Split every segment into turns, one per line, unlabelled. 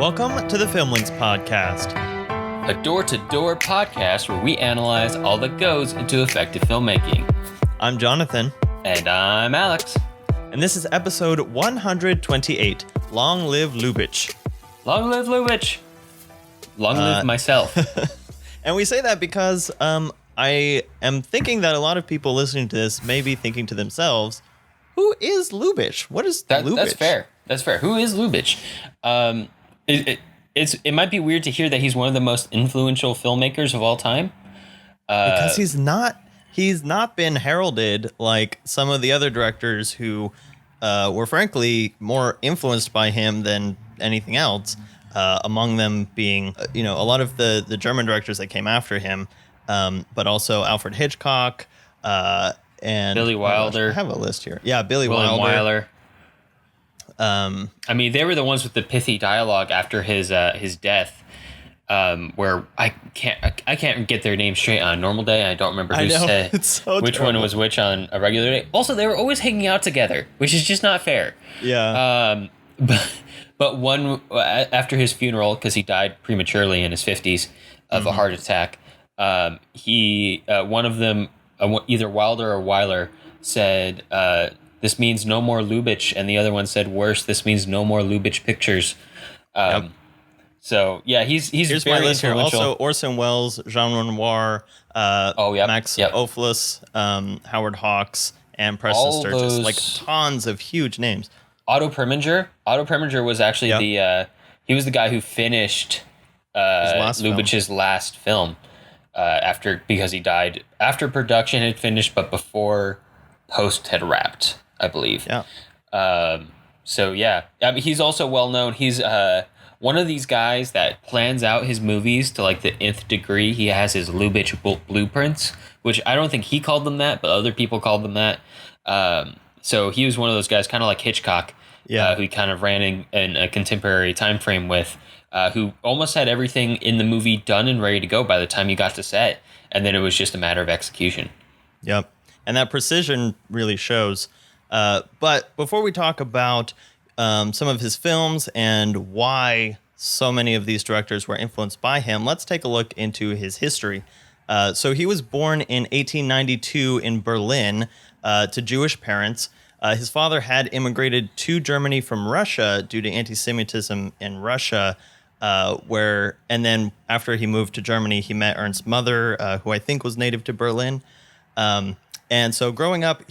Welcome to the Filmlings podcast.
A door-to-door podcast where we analyze all that goes into effective filmmaking.
I'm Jonathan.
And I'm Alex.
And this is episode 128, Long Live Lubitsch.
Long live Lubitsch. Long live myself.
And we say that because I am thinking that a lot of people listening to this may be thinking to themselves, who is Lubitsch? What is Lubitsch?
That's fair. Who is Lubitsch? It might be weird to hear that he's one of the most influential filmmakers of all time.
Because he's not been heralded like some of the other directors who were frankly more influenced by him than anything else. Among them being, a lot of the German directors that came after him, but also Alfred Hitchcock and
Billy Wilder.
I have a list here. Yeah, William
Wyler. I mean, they were the ones with the pithy dialogue after his death, where I can't get their names straight on a normal day. I don't remember who said which one was which on a regular day. Also, they were always hanging out together, which is just not fair.
Yeah.
But one after his funeral, because he died prematurely in his 50s of a heart attack. One of them, either Wilder or Wyler, said, "This means no more Lubitsch," and the other one said, "Worse, this means no more Lubitsch pictures."
Yep.
So yeah, he's
Here's
very
my list here.
influential.
Also, Orson Welles, Jean Renoir, Max Ophuls, Howard Hawks, and Preston Sturges. Like tons of huge names.
Otto Preminger was actually he was the guy who finished Lubitsch's last film because he died after production had finished, but before post had wrapped, I believe.
Yeah.
So yeah, I mean, he's also well known. He's one of these guys that plans out his movies to like the nth degree. He has his Lubitsch blueprints, which I don't think he called them that, but other people called them that. So he was one of those guys, kind of like Hitchcock, who kind of ran in a contemporary time frame with, who almost had everything in the movie done and ready to go by the time you got to set, and then it was just a matter of execution.
Yep. And that precision really shows. But before we talk about some of his films and why so many of these directors were influenced by him, let's take a look into his history. So he was born in 1892 in Berlin to Jewish parents. His father had immigrated to Germany from Russia due to anti-Semitism in Russia, and then after he moved to Germany, he met Ernst's mother, who I think was native to Berlin. And so growing up,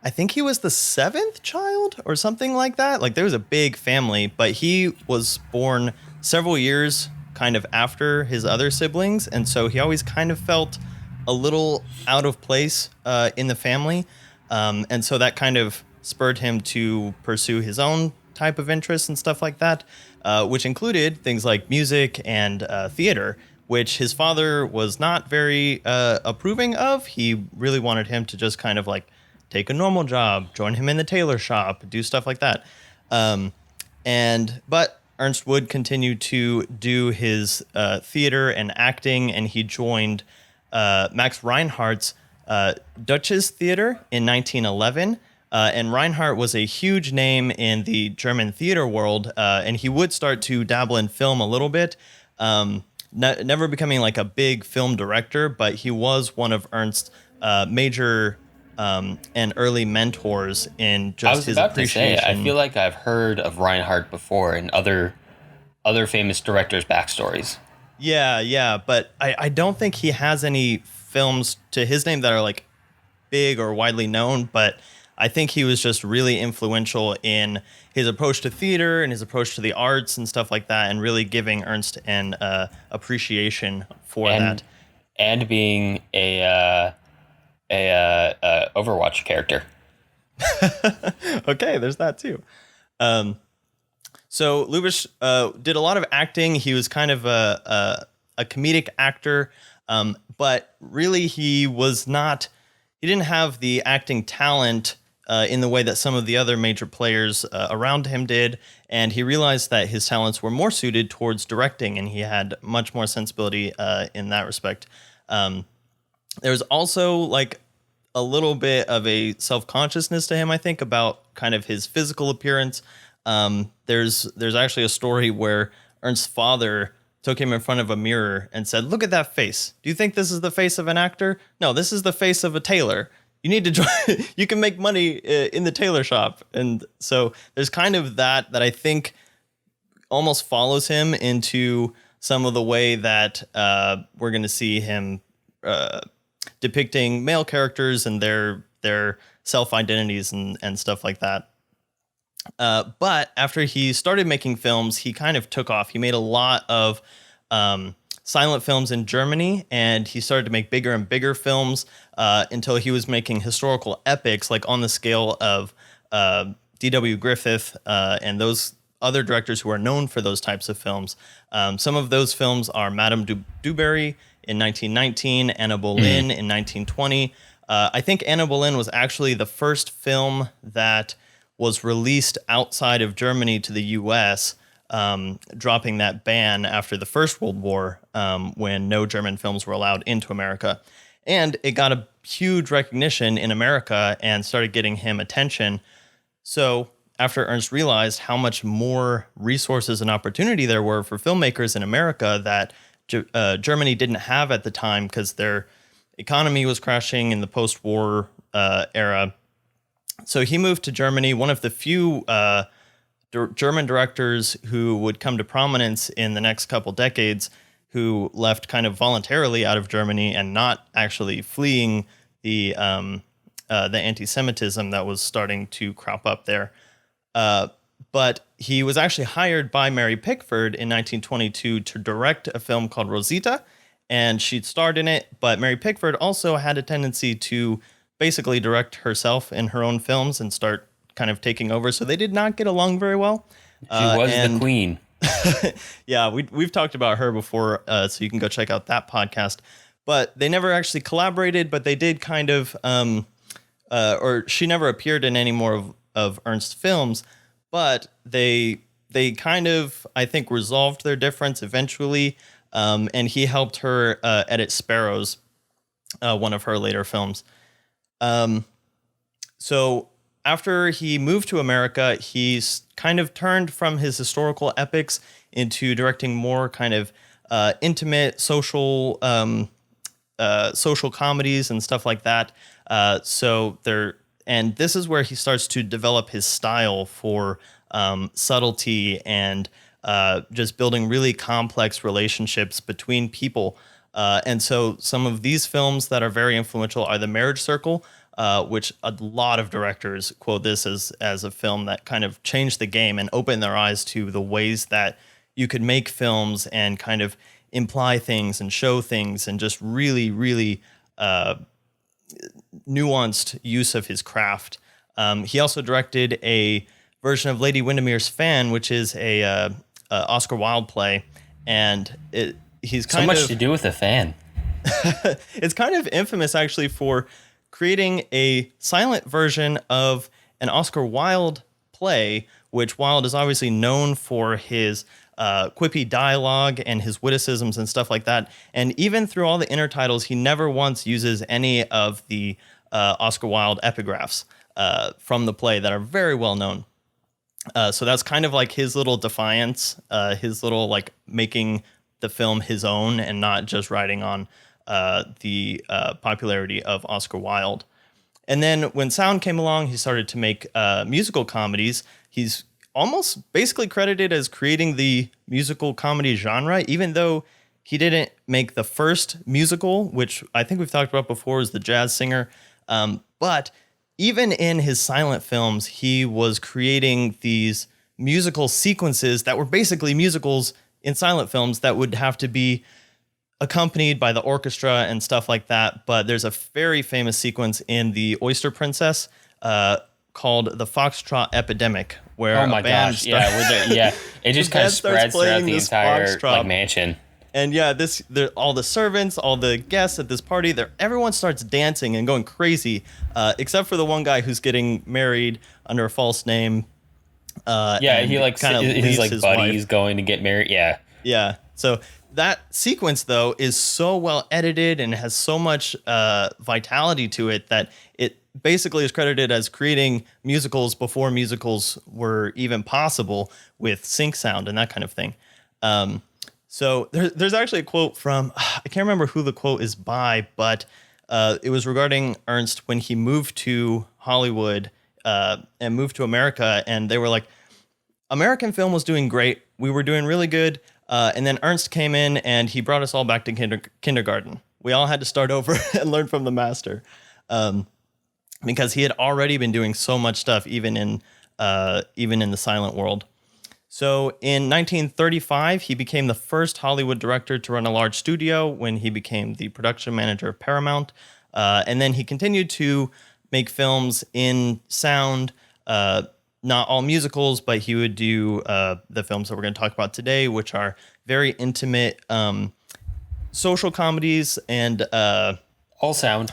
I think he was the seventh child or something like that. Like there was a big family, but he was born several years kind of after his other siblings. And so he always kind of felt a little out of place in the family. And so that kind of spurred him to pursue his own type of interests and stuff like that, which included things like music and theater, which his father was not very approving of. He really wanted him to just kind of like take a normal job, join him in the tailor shop, do stuff like that. But Ernst would continue to do his theater and acting, and he joined Max Reinhardt's Duchess Theater in 1911. And Reinhardt was a huge name in the German theater world, and he would start to dabble in film a little bit. Never becoming like a big film director, but he was one of Ernst's major and early mentors in just his appreciation.
To say, I feel like I've heard of Reinhardt before in other famous directors' backstories.
Yeah, but I don't think he has any films to his name that are like big or widely known, but I think he was just really influential in his approach to theater and his approach to the arts and stuff like that, and really giving Ernst an appreciation for that.
And being a Overwatch character.
Okay, there's that too. So Lubitsch did a lot of acting. He was kind of a comedic actor, but really he didn't have the acting talent in the way that some of the other major players around him did, and he realized that his talents were more suited towards directing, and he had much more sensibility in that respect. There was also like a little bit of a self-consciousness to him, I think, about kind of his physical appearance. There's actually a story where Ernst's father took him in front of a mirror and said, "Look at that face. Do you think this is the face of an actor? No, this is the face of a tailor. You need to join. You can make money in the tailor shop." And so there's kind of that I think almost follows him into some of the way that we're going to see him depicting male characters and their self-identities and stuff like that. But after he started making films, he kind of took off. He made a lot of silent films in Germany, and he started to make bigger and bigger films until he was making historical epics, like on the scale of D.W. Griffith and those other directors who are known for those types of films. Some of those films are Madame du Barry in 1919, Anna Boleyn in 1920. I think Anna Boleyn was actually the first film that was released outside of Germany to the U.S., dropping that ban after the First World War, when no German films were allowed into America. And it got a huge recognition in America and started getting him attention. So after Ernst realized how much more resources and opportunity there were for filmmakers in America that Germany didn't have at the time because their economy was crashing in the post-war era. So he moved to Germany, one of the few German directors who would come to prominence in the next couple decades, who left kind of voluntarily out of Germany and not actually fleeing the anti-Semitism that was starting to crop up there. But he was actually hired by Mary Pickford in 1922 to direct a film called Rosita, and she'd starred in it. But Mary Pickford also had a tendency to basically direct herself in her own films and start kind of taking over. So they did not get along very well.
She was the queen.
Yeah, we've talked about her before, so you can go check out that podcast. But they never actually collaborated, but they did kind of, or she never appeared in any more of Ernst's films, but they kind of, I think, resolved their difference eventually, and he helped her edit Sparrows, one of her later films. So after he moved to America, he's kind of turned from his historical epics into directing more kind of intimate social comedies and stuff like that. And this is where he starts to develop his style for subtlety and just building really complex relationships between people. And so some of these films that are very influential are The Marriage Circle, which a lot of directors quote this as a film that kind of changed the game and opened their eyes to the ways that you could make films and kind of imply things and show things and just really, really nuanced use of his craft. He also directed a version of Lady Windermere's Fan, which is a Oscar Wilde play, and he's kind of
so much to do with a fan.
It's kind of infamous actually for creating a silent version of an Oscar Wilde play, which Wilde is obviously known for his quippy dialogue and his witticisms and stuff like that. And even through all the intertitles, he never once uses any of the Oscar Wilde epigraphs from the play that are very well known. So that's kind of like his little defiance, his little like making the film his own and not just riding on the popularity of Oscar Wilde. And then when sound came along, he started to make musical comedies. He's almost basically credited as creating the musical comedy genre, even though he didn't make the first musical, which I think we've talked about before, is The Jazz Singer. But even in his silent films, he was creating these musical sequences that were basically musicals in silent films that would have to be accompanied by the orchestra and stuff like that. But there's a very famous sequence in The Oyster Princess called The Foxtrot Epidemic, where
oh my gosh, it just kind of spreads throughout the entire like mansion.
And yeah, all the servants, all the guests at this party, everyone starts dancing and going crazy, except for the one guy who's getting married under a false name.
He like kind of his like buddies wife. Going to get married. Yeah.
So that sequence though is so well edited and has so much vitality to it that basically is credited as creating musicals before musicals were even possible with sync sound and that kind of thing. So there's actually a quote from, I can't remember who the quote is by, but it was regarding Ernst when he moved to Hollywood and moved to America. And they were like, American film was doing great. We were doing really good. And then Ernst came in and he brought us all back to kindergarten. We all had to start over and learn from the master. Because he had already been doing so much stuff, even in the silent world. So in 1935, he became the first Hollywood director to run a large studio when he became the production manager of Paramount. And then he continued to make films in sound, not all musicals, but he would do the films that we're going to talk about today, which are very intimate social comedies and
all sound.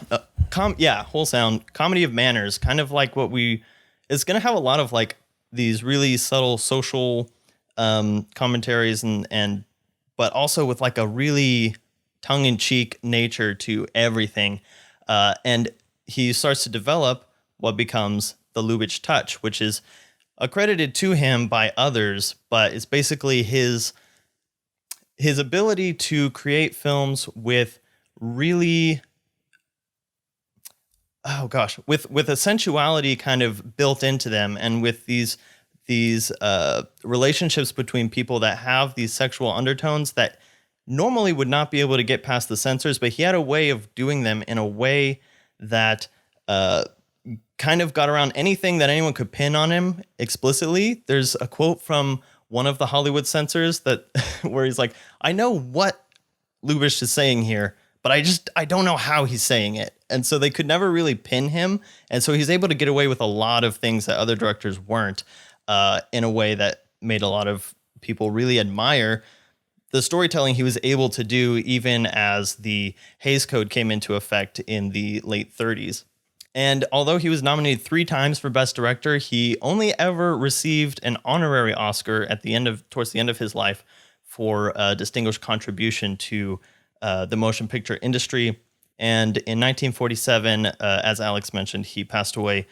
Whole sound, comedy of manners, kind of like it's going to have a lot of like these really subtle social commentaries but also with like a really tongue-in-cheek nature to everything. And he starts to develop what becomes the Lubitsch Touch, which is accredited to him by others, but it's basically his ability to create films with really, with a sensuality kind of built into them, and with these relationships between people that have these sexual undertones that normally would not be able to get past the censors, but he had a way of doing them in a way that kind of got around anything that anyone could pin on him explicitly. There's a quote from one of the Hollywood censors that where he's like, I know what Lubitsch is saying here, but I don't know how he's saying it. And so they could never really pin him. And so he's able to get away with a lot of things that other directors weren't, in a way that made a lot of people really admire the storytelling he was able to do, even as the Hays Code came into effect in the late 30s. And although he was nominated 3 times for Best Director, he only ever received an honorary Oscar towards the end of his life for a distinguished contribution to the motion picture industry. And in 1947, as Alex mentioned, he passed away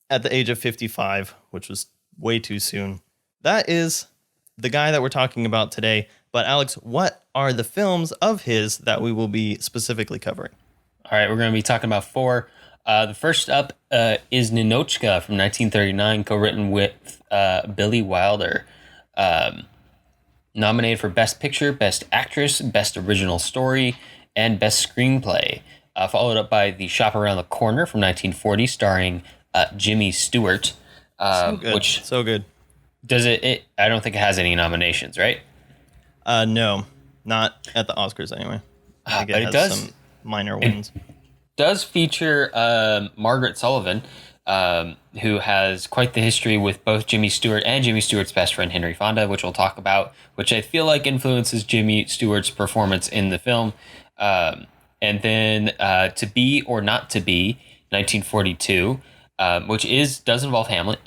at the age of 55, which was way too soon. That is the guy that we're talking about today. But Alex, what are the films of his that we will be specifically covering?
All right, we're going to be talking about 4. The first up is Ninotchka from 1939, co-written with Billy Wilder. Nominated for Best Picture, Best Actress, Best Original Story, and Best Screenplay. Followed up by The Shop Around the Corner from 1940, starring Jimmy Stewart.
So good.
Does it? I don't think it has any nominations, right?
No, not at the Oscars anyway. I think it has some minor wins.
Does feature Margaret Sullivan, who has quite the history with both Jimmy Stewart and Jimmy Stewart's best friend Henry Fonda, which we'll talk about, which I feel like influences Jimmy Stewart's performance in the film. And then To Be or Not to Be, 1942, which does involve Hamlet,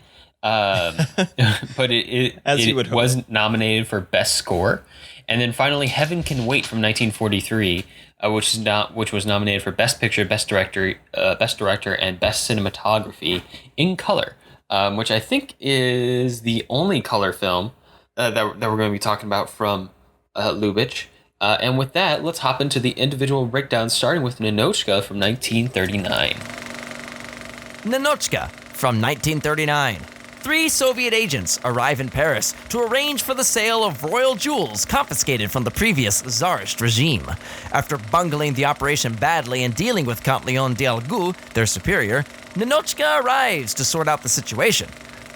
but it was nominated for Best Score. And then finally, Heaven Can Wait from 1943, which was nominated for Best Picture, Best Director, and Best Cinematography in color, which I think is the only color film that we're going to be talking about from Lubitsch. And with that, let's hop into the individual breakdowns, starting with Ninotchka from 1939.
Ninotchka from 1939. 3 Soviet agents arrive in Paris to arrange for the sale of royal jewels confiscated from the previous Tsarist regime. After bungling the operation badly and dealing with Count Leon d'Algout, their superior, Ninotchka arrives to sort out the situation.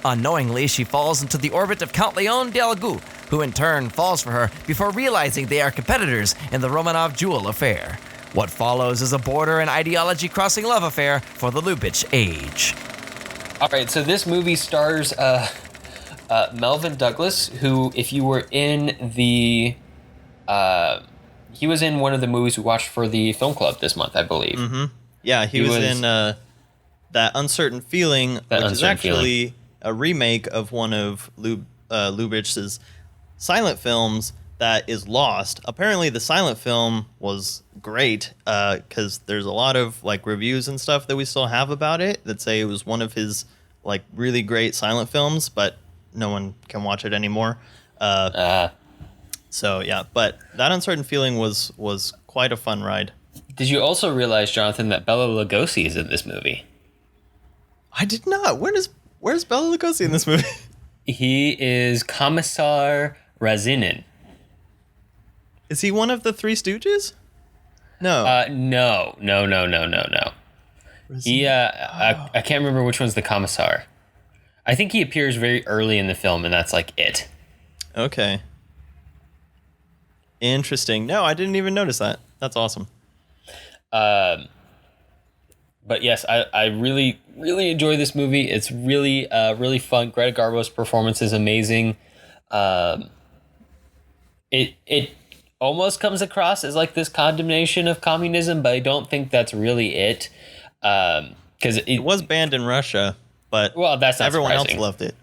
Unknowingly, she falls into the orbit of Count Leon d'Algout, who in turn falls for her before realizing they are competitors in the Romanov jewel affair. What follows is a border and ideology-crossing love affair for the Lubitsch age.
All right, so this movie stars Melvin Douglas, who, if you were in the... he was in one of the movies we watched for the film club this month, I believe.
Mm-hmm. Yeah, he was in That Uncertain Feeling, which is actually a remake of one of Lubitsch's silent films that is lost. Apparently, the silent film was great because there's a lot of like reviews and stuff that we still have about it that say it was one of his like really great silent films, but no one can watch it anymore. So yeah, but That Uncertain Feeling was quite a fun ride.
Did you also realize, Jonathan, that Bela Lugosi is in this movie?
I did not. Where's Bela Lugosi in this movie?
He is Commissar Razinin.
Is he one of the Three Stooges? No.
No. He, I can't remember which one's the Commissar. I think he appears very early in the film, and that's like it.
Okay. Interesting. No, I didn't even notice that. That's awesome.
But yes, I really, really enjoy this movie. It's really, really fun. Greta Garbo's performance is amazing. It almost comes across as like this condemnation of communism, but I don't think that's really it. Because
it was banned in Russia, but
that's not
everyone
surprising.
else loved it.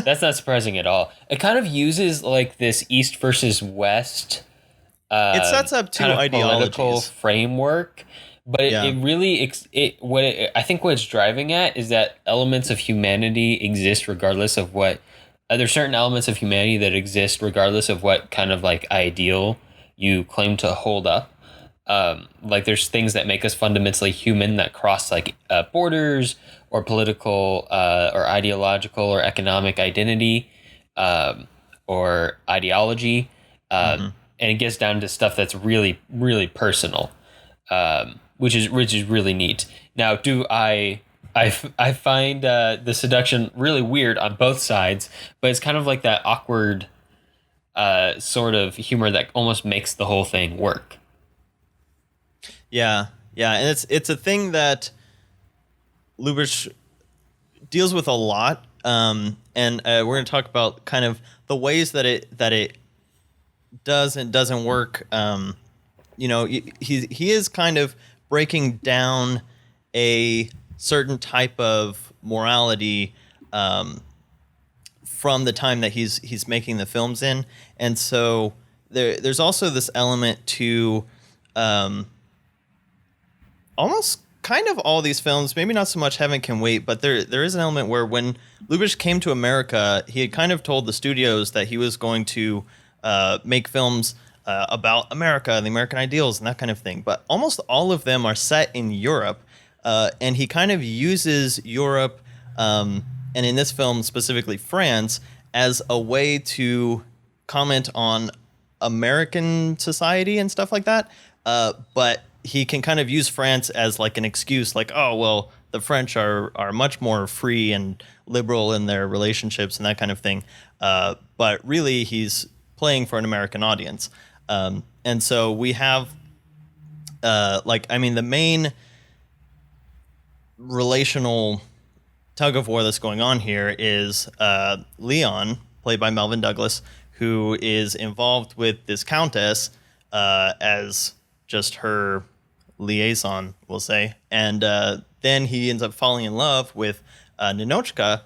That's not surprising at all. It kind of uses like this East versus West.
It sets up two
kind of
ideologies.
Political framework, but it really I think what it's driving at is that elements of humanity exist regardless of what. There's certain elements of humanity that exist regardless of what kind of like ideal you claim to hold up. Like there's things that make us fundamentally human that cross like borders or political or ideological or economic identity or ideology. And it gets down to stuff that's really, really personal, which is really neat. Now, I find the seduction really weird on both sides, but it's kind of like that awkward sort of humor that almost makes the whole thing work.
Yeah, and it's a thing that Lubitsch deals with a lot, and we're going to talk about kind of the ways that it does and doesn't work. He is kind of breaking down a certain type of morality from the time that he's making the films in, and so there's also this element to almost kind of all these films, maybe not so much Heaven Can Wait, but there is an element where when Lubitsch came to America, he had kind of told the studios that he was going to make films about America and the American ideals and that kind of thing. But almost all of them are set in Europe. And he kind of uses Europe, and in this film specifically France, as a way to comment on American society and stuff like that. But he can kind of use France as like an excuse, like, oh, well, the French are much more free and liberal in their relationships and that kind of thing. But really, he's playing for an American audience. And so we have, the main relational tug of war that's going on here is Leon, played by Melvin Douglas, who is involved with this countess as just her liaison, we'll say. And then he ends up falling in love with Ninotchka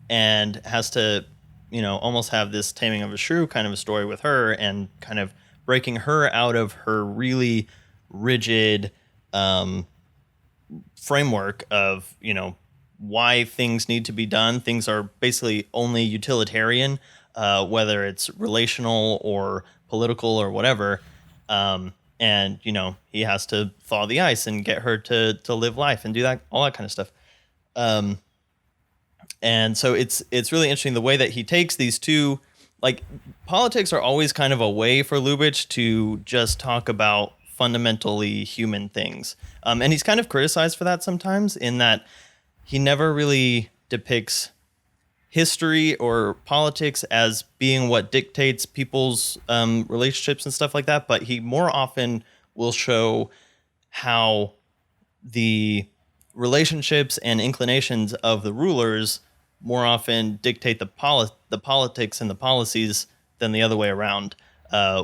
and has to almost have this taming of a shrew kind of a story with her and kind of breaking her out of her really rigid framework of, why things need to be done. Things are basically only utilitarian, whether it's relational or political or whatever. And, he has to thaw the ice and get her to live life and do that, all that kind of stuff. And so it's really interesting the way that he takes these two, like politics are always kind of a way for Lubitsch to just talk about fundamentally human things. And he's kind of criticized for that sometimes in that he never really depicts history or politics as being what dictates people's relationships and stuff like that. But he more often will show how the relationships and inclinations of the rulers more often dictate the politics and the policies than the other way around,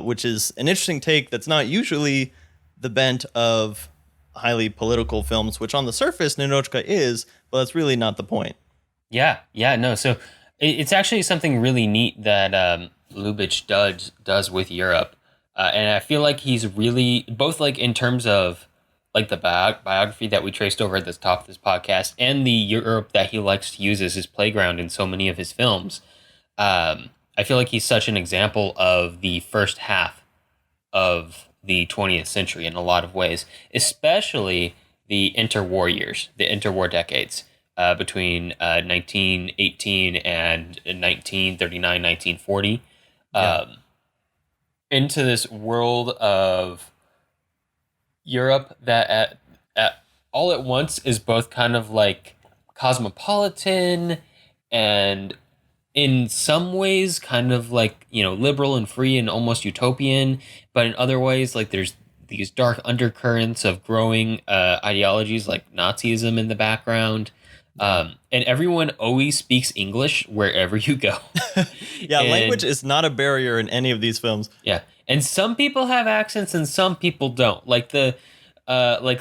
which is an interesting take that's not usually the bent of highly political films, which on the surface Ninotchka is, but that's really not the point.
No. So it's actually something really neat that Lubitsch does with Europe, and I feel like he's really both like in terms of like the biography that we traced over at the top of this podcast, and the Europe that he likes to use as his playground in so many of his films. I feel like he's such an example of the first half of the 20th century in a lot of ways, especially the interwar years, the interwar decades between 1918 and 1939, 1940, into this world of Europe that at all at once is both kind of like cosmopolitan and in some ways kind of like, liberal and free and almost utopian, but in other ways like there's these dark undercurrents of growing ideologies like Nazism in the background. And everyone always speaks English wherever you go.
Yeah, language is not a barrier in any of these films.
Yeah, and some people have accents and some people don't. Like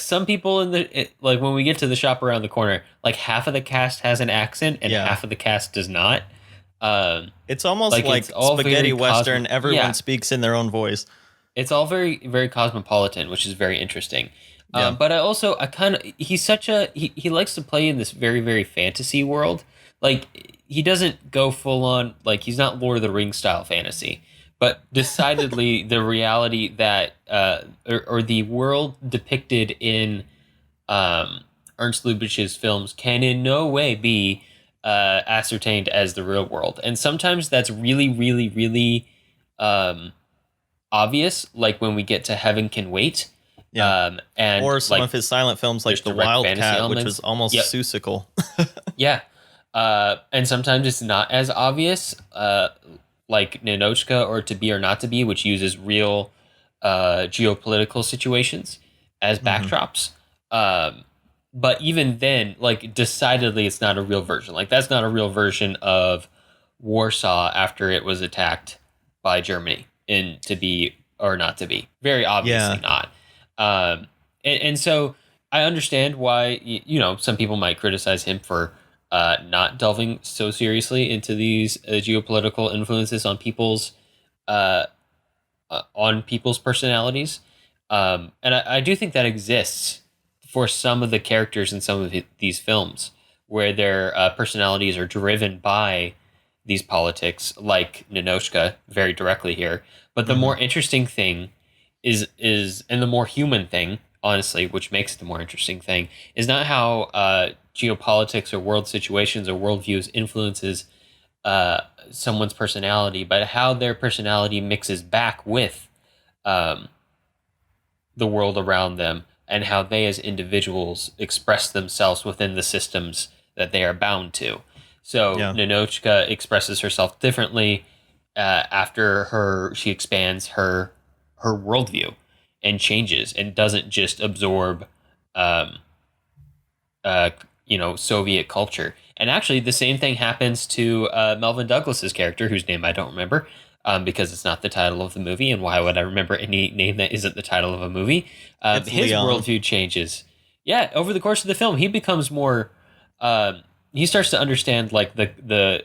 some people like when we get to the shop around the corner, like half of the cast has an accent and half of the cast does not.
It's almost like spaghetti western. Everyone speaks in their own voice.
It's all very, very cosmopolitan, which is very interesting.
Yeah.
But he likes to play in this very, very fantasy world. Like he doesn't go full on, like he's not Lord of the Rings style fantasy, but decidedly the reality that, or the world depicted in, Ernst Lubitsch's films can in no way be, ascertained as the real world. And sometimes that's really, really, really, obvious, like when we get to Heaven Can Wait. And
or some of his silent films like The Wildcat, which was almost Seussical.
Yeah. And sometimes it's not as obvious, like Ninotchka or To Be or Not to Be, which uses real geopolitical situations as backdrops. But even then, like decidedly it's not a real version. Like that's not a real version of Warsaw after it was attacked by Germany in To Be or Not to Be. Very obviously not. And so I understand why, some people might criticize him for not delving so seriously into these geopolitical influences on people's personalities. And I do think that exists for some of the characters in some of these films where their personalities are driven by these politics, like Ninotchka very directly here. But the more interesting thing is and the more human thing, honestly, which makes it the more interesting thing, is not how geopolitics or world situations or worldviews influences someone's personality, but how their personality mixes back with the world around them and how they as individuals express themselves within the systems that they are bound to. So Ninotchka expresses herself differently after she expands her worldview and changes and doesn't just absorb, Soviet culture. And actually the same thing happens to Melvin Douglas's character, whose name I don't remember, because it's not the title of the movie. And why would I remember any name that isn't the title of a movie? His
Leon.
worldview changes. Yeah. Over the course of the film, he becomes more, he starts to understand like the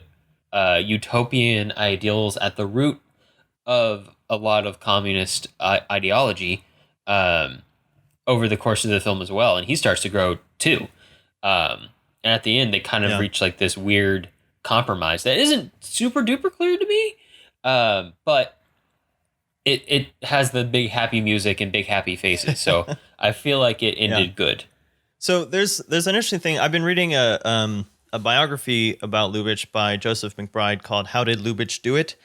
utopian ideals at the root of a lot of communist ideology over the course of the film as well. And he starts to grow too. And at the end, they kind of reach like this weird compromise that isn't super duper clear to me. But it has the big happy music and big happy faces. So I feel like it ended good.
So there's an interesting thing. I've been reading a biography about Lubitsch by Joseph McBride called How Did Lubitsch Do It?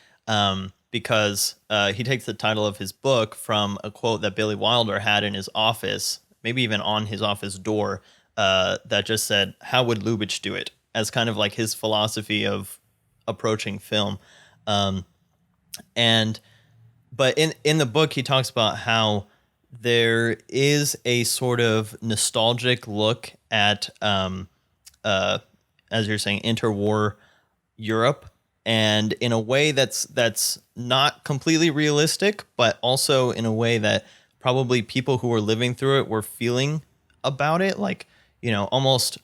Because he takes the title of his book from a quote that Billy Wilder had in his office, maybe even on his office door, that just said, "How would Lubitsch do it?" as kind of like his philosophy of approaching film. But in the book, he talks about how there is a sort of nostalgic look at, as you're saying, interwar Europe, and in a way that's not completely realistic, but also in a way that probably people who were living through it were feeling about it, like, almost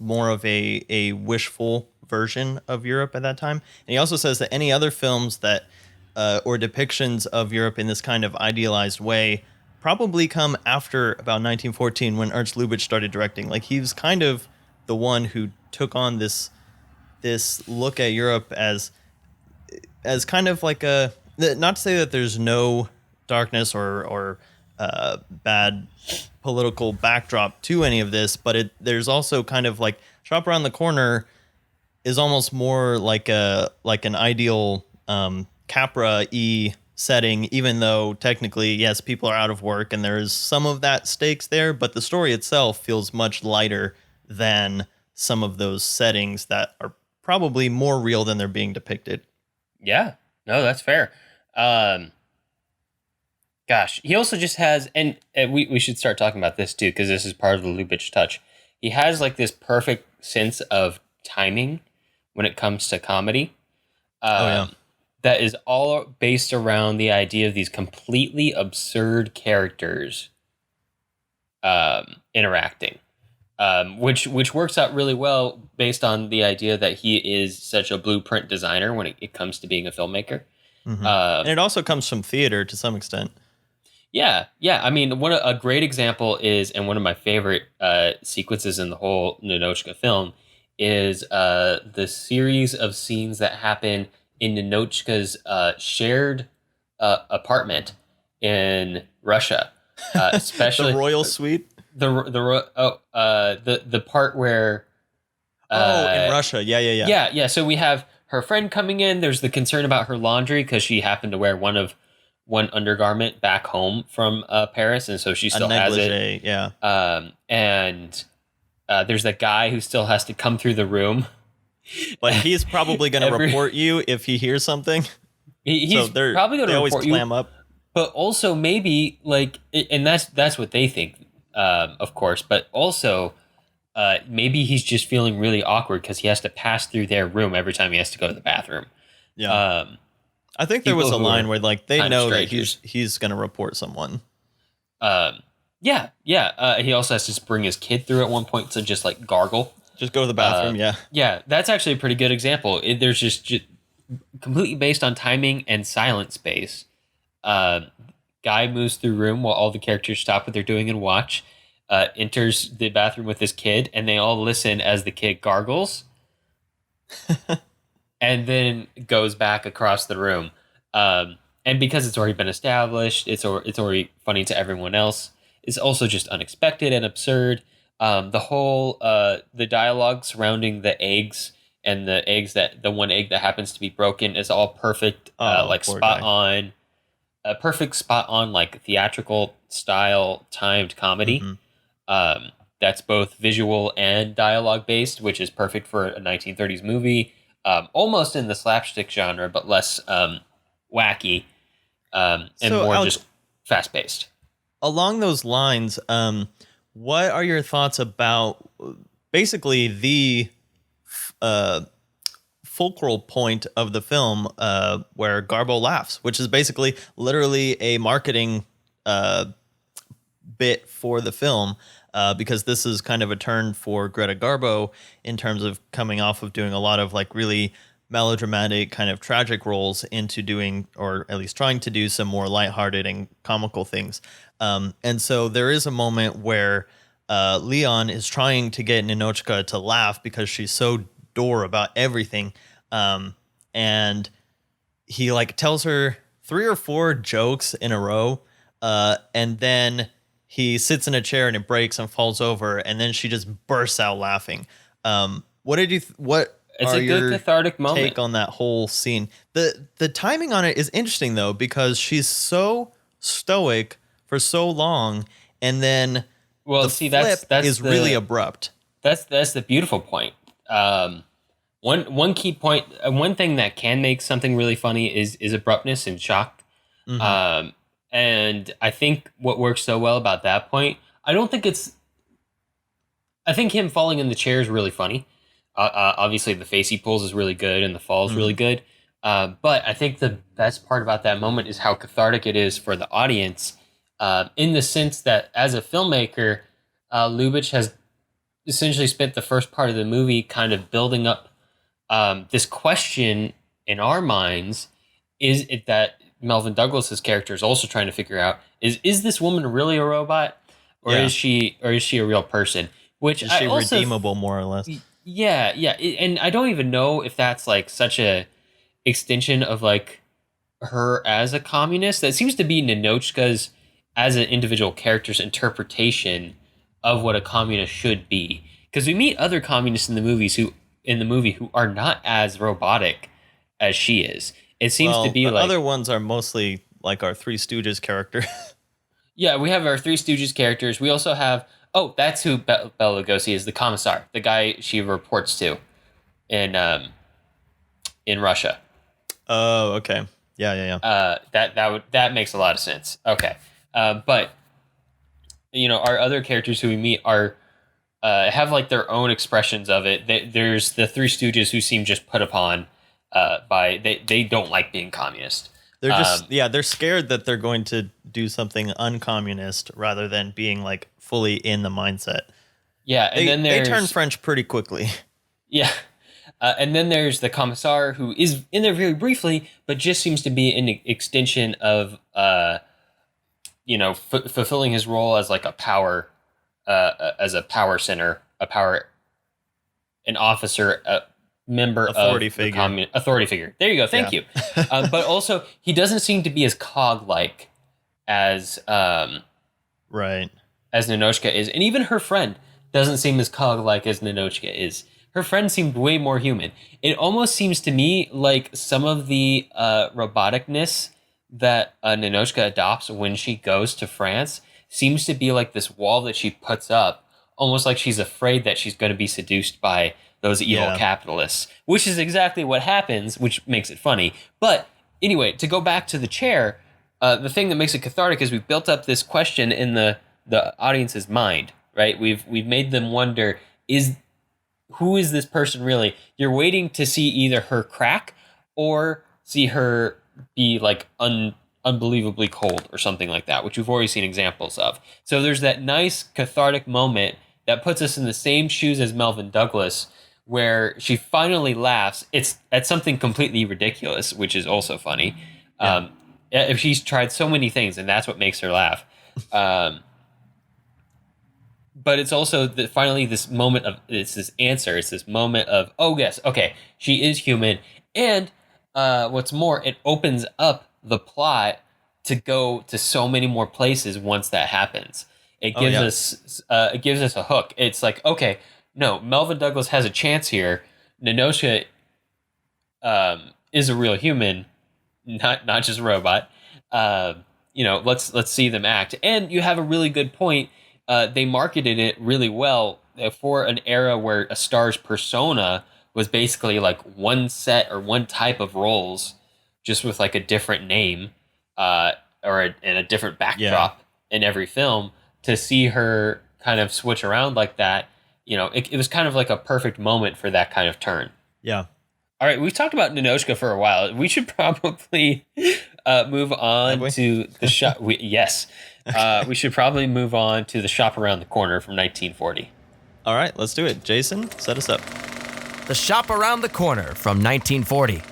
more of a wishful version of Europe at that time. And he also says that any other films that or depictions of Europe in this kind of idealized way probably come after about 1914 when Ernst Lubitsch started directing. Like he was kind of the one who took on this look at Europe as kind of like a, not to say that there's no darkness or bad political backdrop to any of this, but there's also kind of like Shop Around the Corner is almost more like an ideal Capra-y setting, even though technically, yes, people are out of work and there is some of that stakes there, but the story itself feels much lighter than some of those settings that are probably more real than they're being depicted.
Yeah, no, that's fair. Gosh, he also just has, and we should start talking about this too, because this is part of the Lubitsch touch. He has like this perfect sense of timing when it comes to comedy. That is all based around the idea of these completely absurd characters interacting, which works out really well based on the idea that he is such a blueprint designer when it comes to being a filmmaker.
Mm-hmm. And it also comes from theater to some extent.
Yeah. I mean, a great example is, and one of my favorite sequences in the whole Ninotchka film is the series of scenes that happen in Ninotchka's shared apartment in Russia, especially
the royal suite.
The part where
in Russia,
yeah. So we have her friend coming in. There's the concern about her laundry because she happened to wear one undergarment back home from Paris, and so she still has it.
Yeah.
And there's that guy who still has to come through the room.
But he's probably going to report you if he hears something.
He's probably going to report
always clam up.
But also maybe and that's what they think, of course. But also, maybe he's just feeling really awkward because he has to pass through their room every time he has to go to the bathroom.
Yeah. I think there was a line where they know that he's going to report someone.
Yeah. He also has to bring his kid through at one point to just like gargle.
Just go to the bathroom, yeah.
Yeah, that's actually a pretty good example. There's just completely based on timing and silent space. Guy moves through room while all the characters stop what they're doing and watch. Enters the bathroom with his kid, and they all listen as the kid gargles. And then goes back across the room. And because it's already been established, it's already funny to everyone else. It's also just unexpected and absurd. The whole the dialogue surrounding the eggs and the one egg that happens to be broken is all perfect, spot on, a perfect spot on like theatrical style timed comedy. Mm-hmm. That's both visual and dialogue based, which is perfect for a 1930s movie. Almost in the slapstick genre, but less wacky and more Alex, just fast paced.
Along those lines, what are your thoughts about basically the fulcral point of the film where Garbo laughs, which is basically literally a marketing bit for the film, because this is kind of a turn for Greta Garbo in terms of coming off of doing a lot of like really melodramatic kind of tragic roles into doing, or at least trying to do, some more lighthearted and comical things. And so there is a moment where Leon is trying to get Ninotchka to laugh because she's so dour about everything. And he like tells her 3 or 4 jokes in a row. And then he sits in a chair and it breaks and falls over. And then she just bursts out laughing. What did you,
it's a good cathartic moment.
Take on that whole scene? The timing on it is interesting though, because she's so stoic for so long, and then that's really abrupt.
That's the beautiful point. One key point, one thing that can make something really funny is abruptness and shock. Mm-hmm. And I think what works so well about that point, I think him falling in the chair is really funny. Obviously the face he pulls is really good and the fall is really good. But I think the best part about that moment is how cathartic it is for the audience, in the sense that as a filmmaker, Lubitsch has essentially spent the first part of the movie kind of building up this question in our minds is it that Melvin Douglas's character is also trying to figure out is this woman really a robot, or
Yeah.
is she a real person? Which
Is
I
she
also
redeemable, more or less?
yeah, and I don't even know if that's like such a extension of like her as a communist. That seems to be Ninotchka's as an individual character's interpretation of what a communist should be. Because we meet other communists in the movie who are not as robotic as she is. It seems to
Well,
be
the
like
other ones are mostly like our Three Stooges character.
yeah, we have our Three Stooges characters. We also have that's who Bela Lugosi is, the commissar, the guy she reports to in Russia.
Oh, okay. Yeah.
That makes a lot of sense. Okay, but our other characters who we meet are have like their own expressions of it. There's the Three Stooges who seem just put upon by they don't like being communist.
They're just they're scared that they're going to do something uncommunist rather than being like fully in the mindset.
Yeah, and then
they turn French pretty quickly.
Yeah. And then there's the commissar who is in there very briefly, but just seems to be an extension of, fulfilling his role as like a power center, an officer, a member
Authority
of
figure.
Authority figure. There you go. Thank you. But also, he doesn't seem to be as cog-like as
Right.
as Ninotchka is, and even her friend doesn't seem as cog-like as Ninotchka is. Her friend seemed way more human. It almost seems to me like some of the roboticness that Ninotchka adopts when she goes to France seems to be like this wall that she puts up, almost like she's afraid that she's going to be seduced by those evil capitalists, which is exactly what happens, which makes it funny. But anyway, to go back to the chair, the thing that makes it cathartic is we've built up this question in the audience's mind, right? We've made them wonder, who is this person really? You're waiting to see either her crack or see her be like unbelievably cold or something like that, which we've already seen examples of. So there's that nice cathartic moment that puts us in the same shoes as Melvin Douglas, where she finally laughs. It's at something completely ridiculous, which is also funny. If she's tried so many things, and that's what makes her laugh. But it's also finally this moment of it's this answer. It's this moment of, oh yes, okay, she is human, and what's more, it opens up the plot to go to so many more places once that happens. It gives us a hook. It's like, okay, no, Melvin Douglas has a chance here. Ninotchka is a real human, not just a robot. Let's see them act. And you have a really good point. They marketed it really well for an era where a star's persona was basically like one set or one type of roles, just with like a different name and a different backdrop in every film. To see her kind of switch around like that, it was kind of like a perfect moment for that kind of turn.
Yeah.
All right, we've talked about Ninotchka for a while. We should probably move on to the shop. Yes. We should probably move on to the shop around the corner from 1940.
All right, let's do it. Jason, set us up.
The shop around the corner from 1940.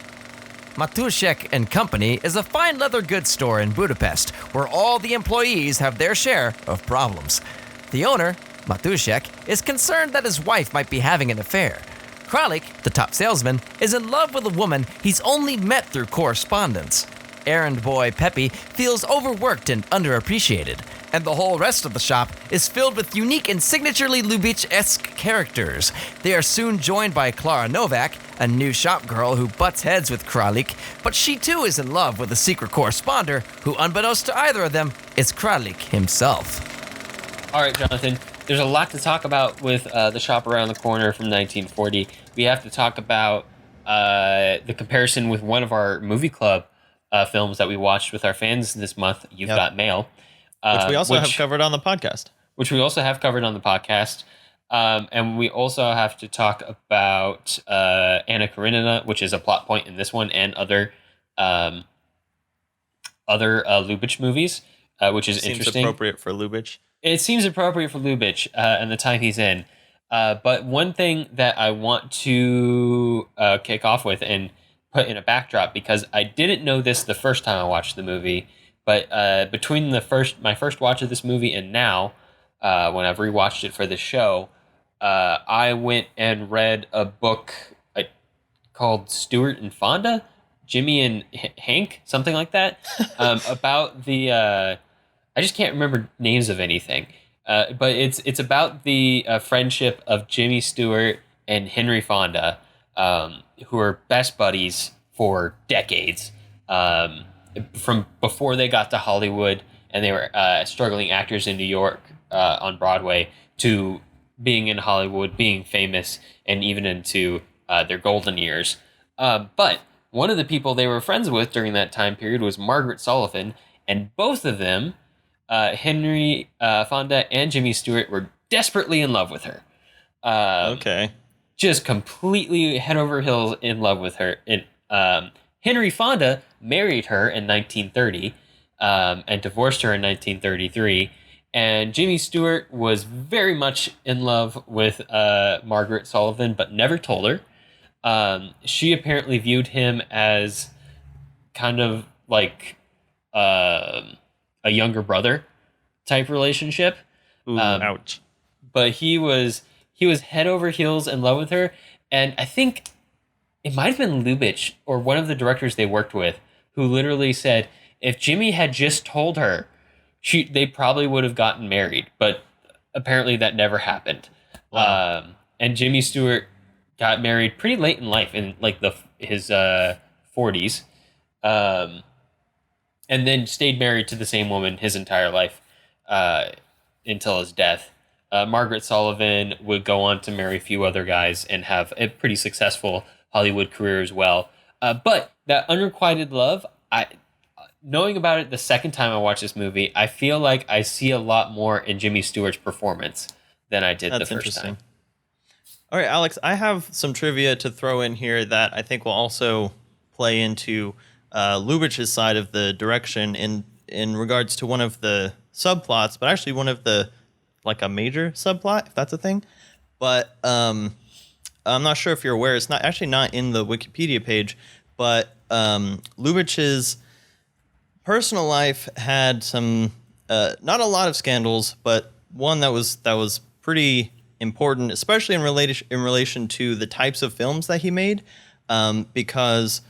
Matuszek and Company is a fine leather goods store in Budapest where all the employees have their share of problems. The owner, Matuszek, is concerned that his wife might be having an affair. Kralik, the top salesman, is in love with a woman he's only met through correspondence. Errand boy Peppy feels overworked and underappreciated, and the whole rest of the shop is filled with unique and signaturely Lubitsch-esque characters. They are soon joined by Clara Novak, a new shop girl who butts heads with Kralik, but she too is in love with a secret correspondent who, unbeknownst to either of them, is Kralik himself.
All right, Jonathan, there's a lot to talk about with the shop around the corner from 1940. We have to talk about the comparison with one of our movie club films that we watched with our fans this month, You've Got Mail.
Which we also have covered on the podcast.
And we also have to talk about Anna Karenina, which is a plot point in this one, and other Lubitsch movies, which is interesting.
Seems appropriate for Lubitsch.
It seems appropriate for Lubitsch and the time he's in. But one thing that I want to kick off with and put in a backdrop, because I didn't know this the first time I watched the movie, but between my first watch of this movie and now, when I've rewatched it for the show, I went and read a book called Stuart and Fonda, Jimmy and Hank, something like that, about the I just can't remember names of anything. But it's about the friendship of Jimmy Stewart and Henry Fonda, who are best buddies for decades, from before they got to Hollywood and they were struggling actors in New York on Broadway, to being in Hollywood, being famous, and even into their golden years. But one of the people they were friends with during that time period was Margaret Sullivan, and both of them, Henry Fonda and Jimmy Stewart, were desperately in love with her.
Okay.
Just completely head over heels in love with her. And Henry Fonda married her in 1930 and divorced her in 1933. And Jimmy Stewart was very much in love with Margaret Sullivan, but never told her. She apparently viewed him as kind of like a younger brother type relationship.
Ooh, ouch.
But he was head over heels in love with her, and I think it might have been Lubitsch or one of the directors they worked with who literally said if Jimmy had just told her, they probably would have gotten married, but apparently that never happened.
Wow.
And Jimmy Stewart got married pretty late in life, in like his 40s. And then stayed married to the same woman his entire life until his death. Margaret Sullivan would go on to marry a few other guys and have a pretty successful Hollywood career as well. But that unrequited love, knowing about it the second time I watched this movie, I feel like I see a lot more in Jimmy Stewart's performance than I did the first time.
All right, Alex, I have some trivia to throw in here that I think will also play into Lubitsch's side of the direction in regards to one of the subplots, but actually one of the, like a major subplot, if that's a thing. But I'm not sure if you're aware, it's not in the Wikipedia page, but Lubitsch's personal life had some, not a lot of scandals, but one that was pretty important, especially in relation to the types of films that he made, because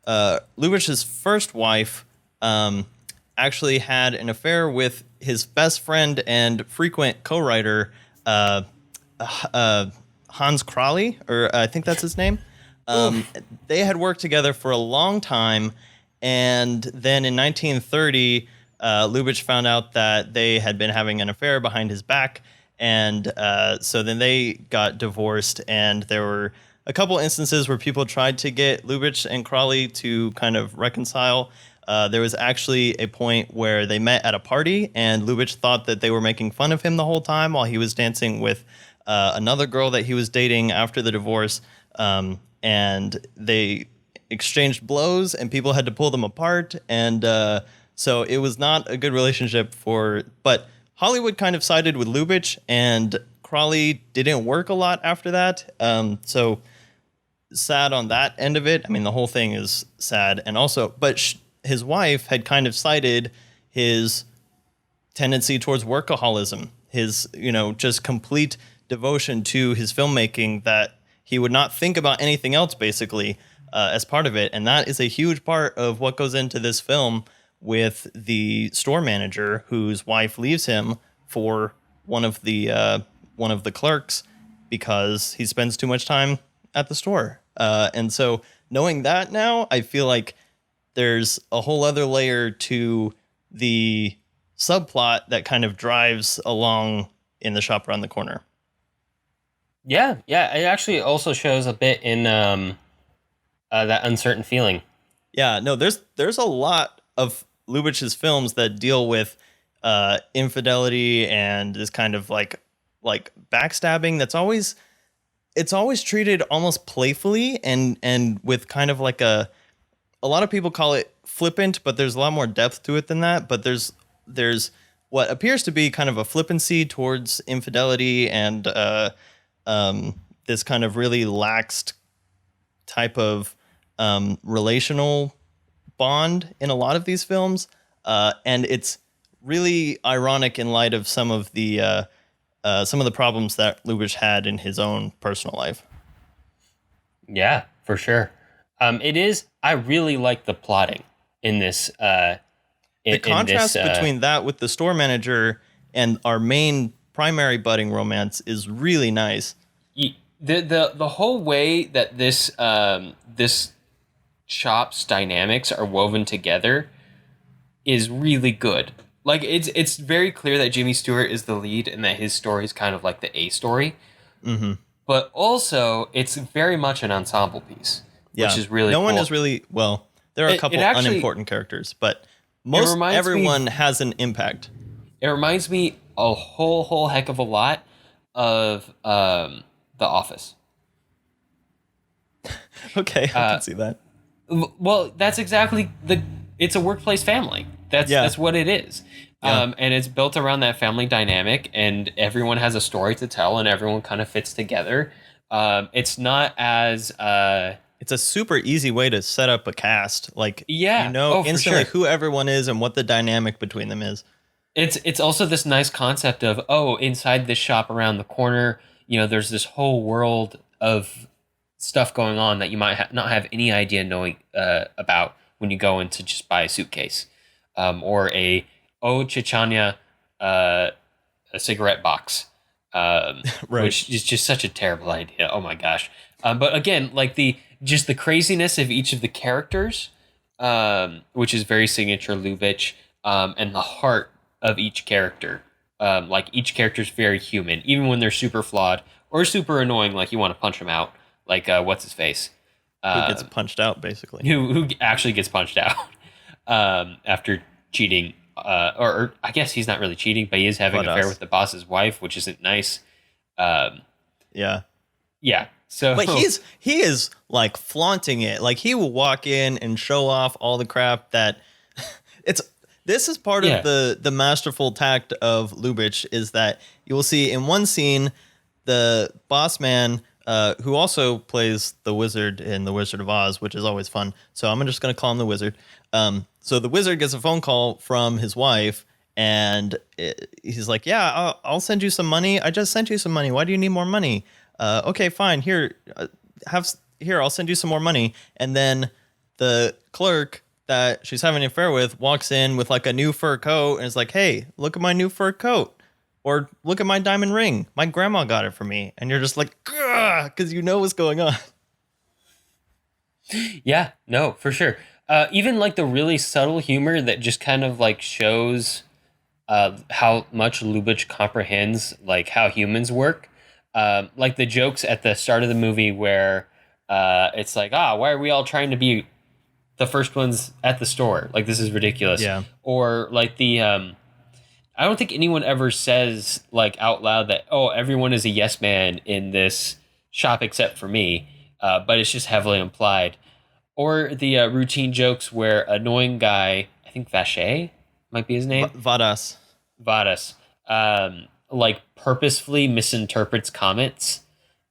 Lubitsch's first wife actually had an affair with his best friend and frequent co-writer Hans Crawley, or I think that's his name. They had worked together for a long time, and then in 1930, Lubitsch found out that they had been having an affair behind his back, and so then they got divorced, and there were a couple instances where people tried to get Lubitsch and Crawley to kind of reconcile. There was actually a point where they met at a party, and Lubitsch thought that they were making fun of him the whole time while he was dancing with another girl that he was dating after the divorce. And they exchanged blows, and people had to pull them apart. And so it was not a good relationship but Hollywood kind of sided with Lubitsch, and Crawley didn't work a lot after that. So sad on that end of it. I mean, the whole thing is sad. And also, but his wife had kind of cited his tendency towards workaholism, his, just complete devotion to his filmmaking, that he would not think about anything else, basically, as part of it. And that is a huge part of what goes into this film, with the store manager whose wife leaves him for one of the clerks because he spends too much time at the store. And so knowing that now, I feel like there's a whole other layer to the subplot that kind of drives along in The Shop Around the Corner.
Yeah. It actually also shows a bit in that uncertain feeling.
Yeah, no, there's a lot of Lubitsch's films that deal with infidelity and this kind of like backstabbing. It's always treated almost playfully and with kind of like a lot of people call it flippant, but there's a lot more depth to it than that. But there's what appears to be kind of a flippancy towards infidelity and this kind of really laxed type of relational bond in a lot of these films, and it's really ironic in light of some of the problems that Lubitsch had in his own personal life.
Yeah, for sure. It is. I really like the plotting in this. The
contrast between that with the store manager and our main primary budding romance is really nice.
The whole way that this shop's dynamics are woven together is really good. Like it's very clear that Jimmy Stewart is the lead and that his story is kind of like the A story.
Mm-hmm.
But also, it's very much an ensemble piece, which is really cool.
No one is really, well, there are a couple unimportant characters, but everyone has an impact.
It reminds me a whole heck of a lot of The Office.
Okay, I can see that.
Well, that's exactly it's a workplace family. That's what it is.
Yeah.
And it's built around that family dynamic, and everyone has a story to tell, and everyone kind of fits together. It's not as
it's a super easy way to set up a cast. Like, instantly who everyone is and what the dynamic between them is.
It's also this nice concept of, inside this shop around the corner, there's this whole world of stuff going on that you might not have any idea knowing about when you go in to just buy a suitcase, or a Chichanya a cigarette box,
right.
Which is just such a terrible idea. Oh my gosh. But again, like the craziness of each of the characters, which is very signature Lubitsch, and the heart of each character. Like each character is very human, even when they're super flawed or super annoying, like you want to punch them out. Like what's his face?
Who gets punched out, basically.
Who actually gets punched out after cheating. Or I guess he's not really cheating, but he is having an affair with the boss's wife, which isn't nice.
Yeah.
So,
but he is like flaunting it. Like he will walk in and show off all the crap that this is part of the masterful tact of Lubitsch, is that you will see in one scene the boss man, who also plays the wizard in The Wizard of Oz, which is always fun. So I'm just going to call him the wizard. So the wizard gets a phone call from his wife, and he's like, "Yeah, I'll send you some money. I just sent you some money. Why do you need more money? Okay, fine. Here, I'll send you some more money." And then the clerk that she's having an affair with walks in with like a new fur coat and is like, "Hey, look at my new fur coat." Or look at my diamond ring. My grandma got it for me. And you're just like, because you know what's going on.
Yeah, no, for sure. Even like the really subtle humor that just kind of like shows how much Lubitsch comprehends like how humans work. Like the jokes at the start of the movie where it's like, why are we all trying to be the first ones at the store? Like, this is ridiculous.
Yeah.
Or like the... I don't think anyone ever says like out loud that, everyone is a yes man in this shop except for me, but it's just heavily implied. Or the routine jokes where annoying guy, I think Vache might be his name.
Vadas,
like purposefully misinterprets comments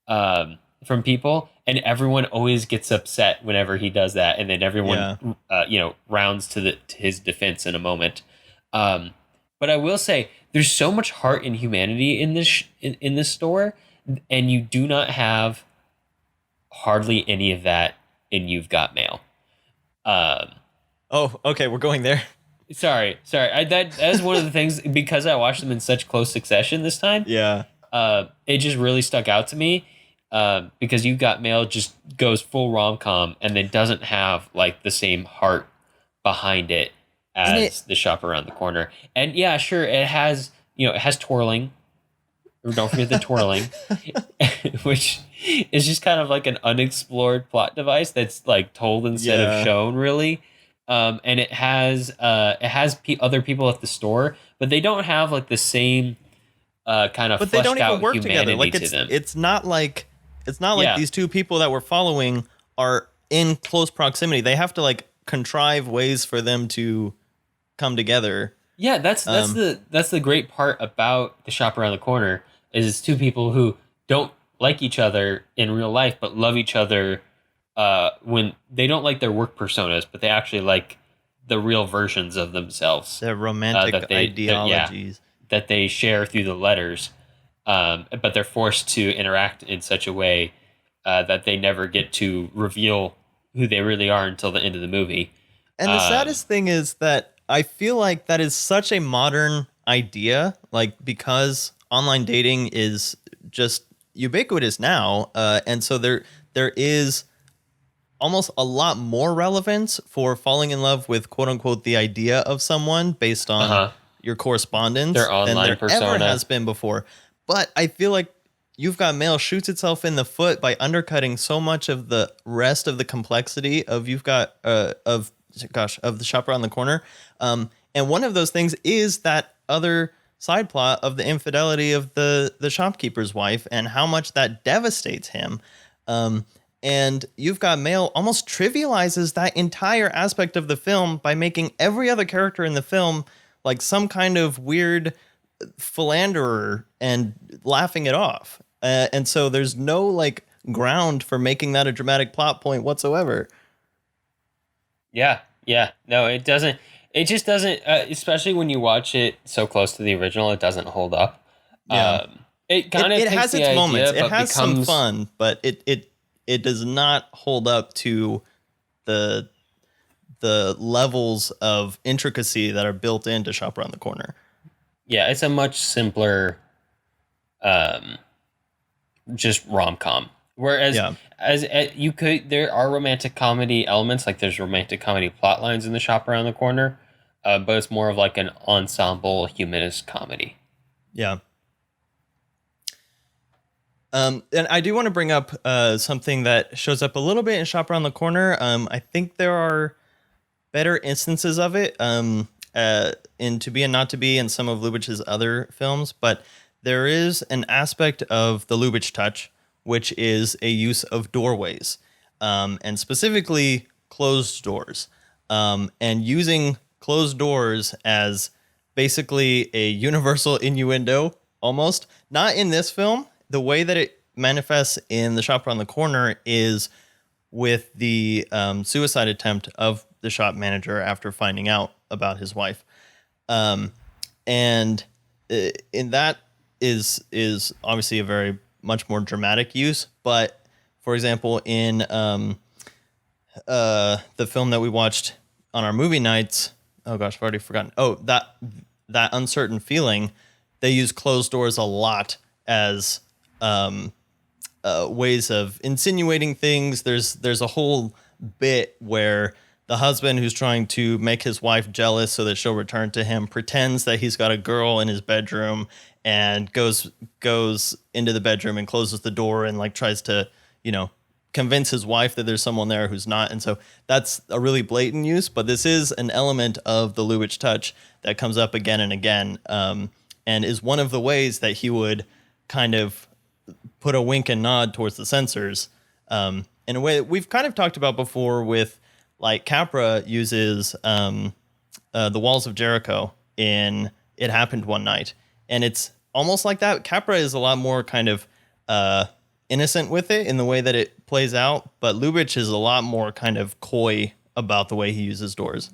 from people, and everyone always gets upset whenever he does that, and then everyone rounds to his defense in a moment. But I will say, there's so much heart and humanity in this in this store, and you do not have hardly any of that in You've Got Mail.
Okay, we're going there.
Sorry. That is one of the things, because I watched them in such close succession this time.
Yeah.
It just really stuck out to me, because You've Got Mail just goes full rom-com and then doesn't have like the same heart behind it as the shop around the corner. And yeah, sure, it has twirling. Don't forget the twirling, which is just kind of like an unexplored plot device that's like told instead of shown, really. And it has other people at the store, but they don't have like the same kind of.
But they don't even work
together.
Like it's not like these two people that we're following are in close proximity. They have to like contrive ways for them to come together.
Yeah, that's the great part about the shop around the corner, is it's two people who don't like each other in real life, but love each other when they don't like their work personas, but they actually like the real versions of themselves.
The romantic ideologies.
That they share through the letters, but they're forced to interact in such a way that they never get to reveal who they really are until the end of the movie.
And the saddest thing is that I feel like that is such a modern idea, like because online dating is just ubiquitous now, and so there is almost a lot more relevance for falling in love with quote unquote the idea of someone based on your correspondence
their online
than there
persona
ever has been before. But I feel like You've Got Mail shoots itself in the foot by undercutting so much of the rest of the complexity of of the Shop Around the Corner. And one of those things is that other side plot of the infidelity of the shopkeeper's wife and how much that devastates him. And You've Got Mail almost trivializes that entire aspect of the film by making every other character in the film like some kind of weird philanderer and laughing it off. And so there's no like ground for making that a dramatic plot point whatsoever.
Yeah. No, it doesn't. It just doesn't, especially when you watch it so close to the original, it doesn't hold up.
Yeah.
It kind of
it has its moments. It has some
becomes
fun, but it does not hold up to the levels of intricacy that are built into Shop Around the Corner.
Yeah, it's a much simpler, just rom-com. Whereas, there are romantic comedy elements, like there's romantic comedy plot lines in the Shop Around the Corner, but it's more of like an ensemble humanist comedy.
Yeah. And I do want to bring up something that shows up a little bit in Shop Around the Corner. I think there are better instances of it in To Be and Not to Be and some of Lubitsch's other films, but there is an aspect of the Lubitsch Touch, which is a use of doorways, and specifically closed doors, and using closed doors as basically a universal innuendo, almost. Not in this film. The way that it manifests in The Shop Around the Corner is with the suicide attempt of the shop manager after finding out about his wife. And in that is obviously a very much more dramatic use. But for example, in the film that we watched on our movie nights, oh gosh, I've already forgotten. Oh, that Uncertain Feeling, they use closed doors a lot as ways of insinuating things. There's a whole bit where the husband who's trying to make his wife jealous so that she'll return to him pretends that he's got a girl in his bedroom and goes into the bedroom and closes the door and like tries to, convince his wife that there's someone there who's not. And so that's a really blatant use, but this is an element of the Lubitsch Touch that comes up again and again, and is one of the ways that he would kind of put a wink and nod towards the censors, in a way that we've kind of talked about before with, like, Capra uses The Walls of Jericho in It Happened One Night. And it's almost like that. Capra is a lot more kind of innocent with it in the way that it plays out, but Lubitsch is a lot more kind of coy about the way he uses doors.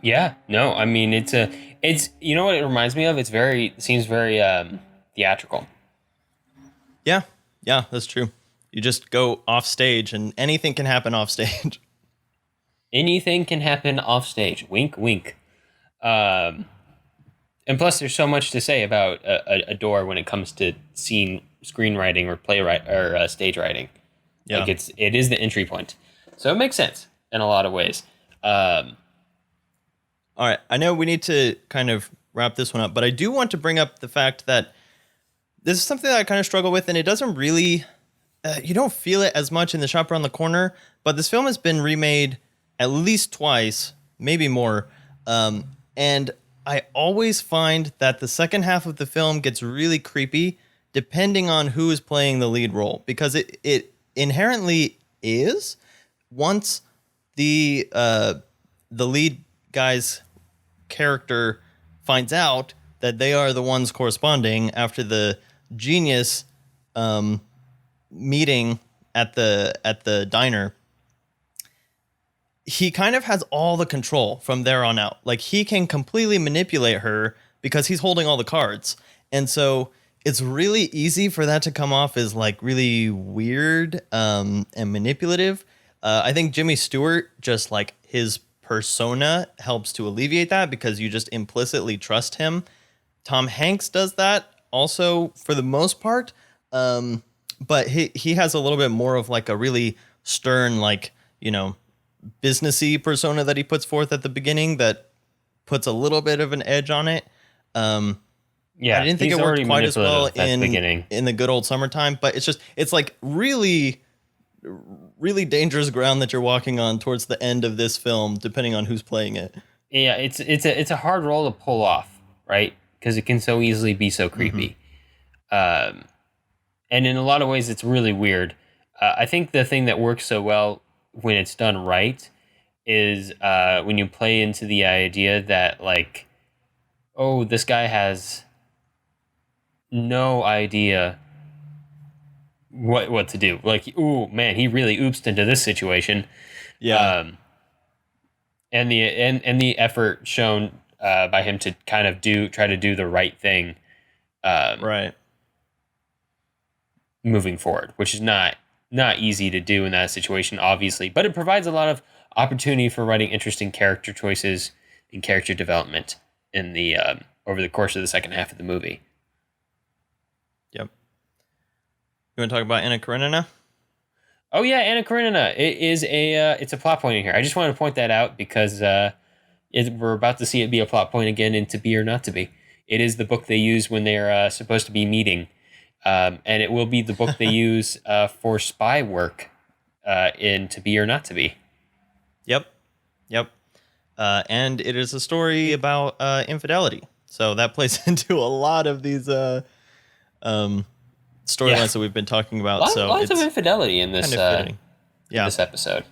Yeah, no, I mean, it's you know what it reminds me of? It seems very theatrical.
Yeah, that's true. You just go off stage and anything can happen off stage.
Anything can happen off stage. Wink, wink. And plus, there's so much to say about a door when it comes to screenwriting or playwright or stage writing.
Yeah.
Like it is the entry point, so it makes sense in a lot of ways.
All right, I know we need to kind of wrap this one up, but I do want to bring up the fact that this is something that I kind of struggle with, and it doesn't really, you don't feel it as much in The Shop Around the Corner, but this film has been remade at least twice, maybe more, and I always find that the second half of the film gets really creepy depending on who is playing the lead role, because it inherently is. Once the lead guy's character finds out that they are the ones corresponding after the genius meeting at the diner, he kind of has all the control from there on out. Like, he can completely manipulate her because he's holding all the cards. And so it's really easy for that to come off as like really weird and manipulative. I think Jimmy Stewart, just like his persona, helps to alleviate that because you just implicitly trust him. Tom Hanks does that also for the most part. But he has a little bit more of like a really stern, like, businessy persona that he puts forth at the beginning that puts a little bit of an edge on it.
Yeah,
I didn't think it worked quite as well in the good old summertime, but it's like really, really dangerous ground that you're walking on towards the end of this film, depending on who's playing it.
Yeah, it's a hard role to pull off, right? Because it can so easily be so creepy. And in a lot of ways, it's really weird. I think the thing that works so well when it's done right is when you play into the idea that, like, oh, this guy has no idea what to do. Like, ooh, man, he really oopsed into this situation.
Yeah.
And the effort shown by him to kind of try to do the right thing.
Right.
Moving forward, which is not easy to do in that situation, obviously, but it provides a lot of opportunity for writing interesting character choices and character development in the over the course of the second half of the movie.
Yep. You want to talk about Anna Karenina?
Oh yeah, Anna Karenina. It is it's a plot point in here. I just wanted to point that out because we're about to see it be a plot point again in To Be or Not to Be. It is the book they use when they're supposed to be meeting. And it will be the book they use for spy work in To Be or Not to Be.
Yep. And it is a story about infidelity. So that plays into a lot of these storylines that we've been talking about.
Lots of infidelity in this this episode.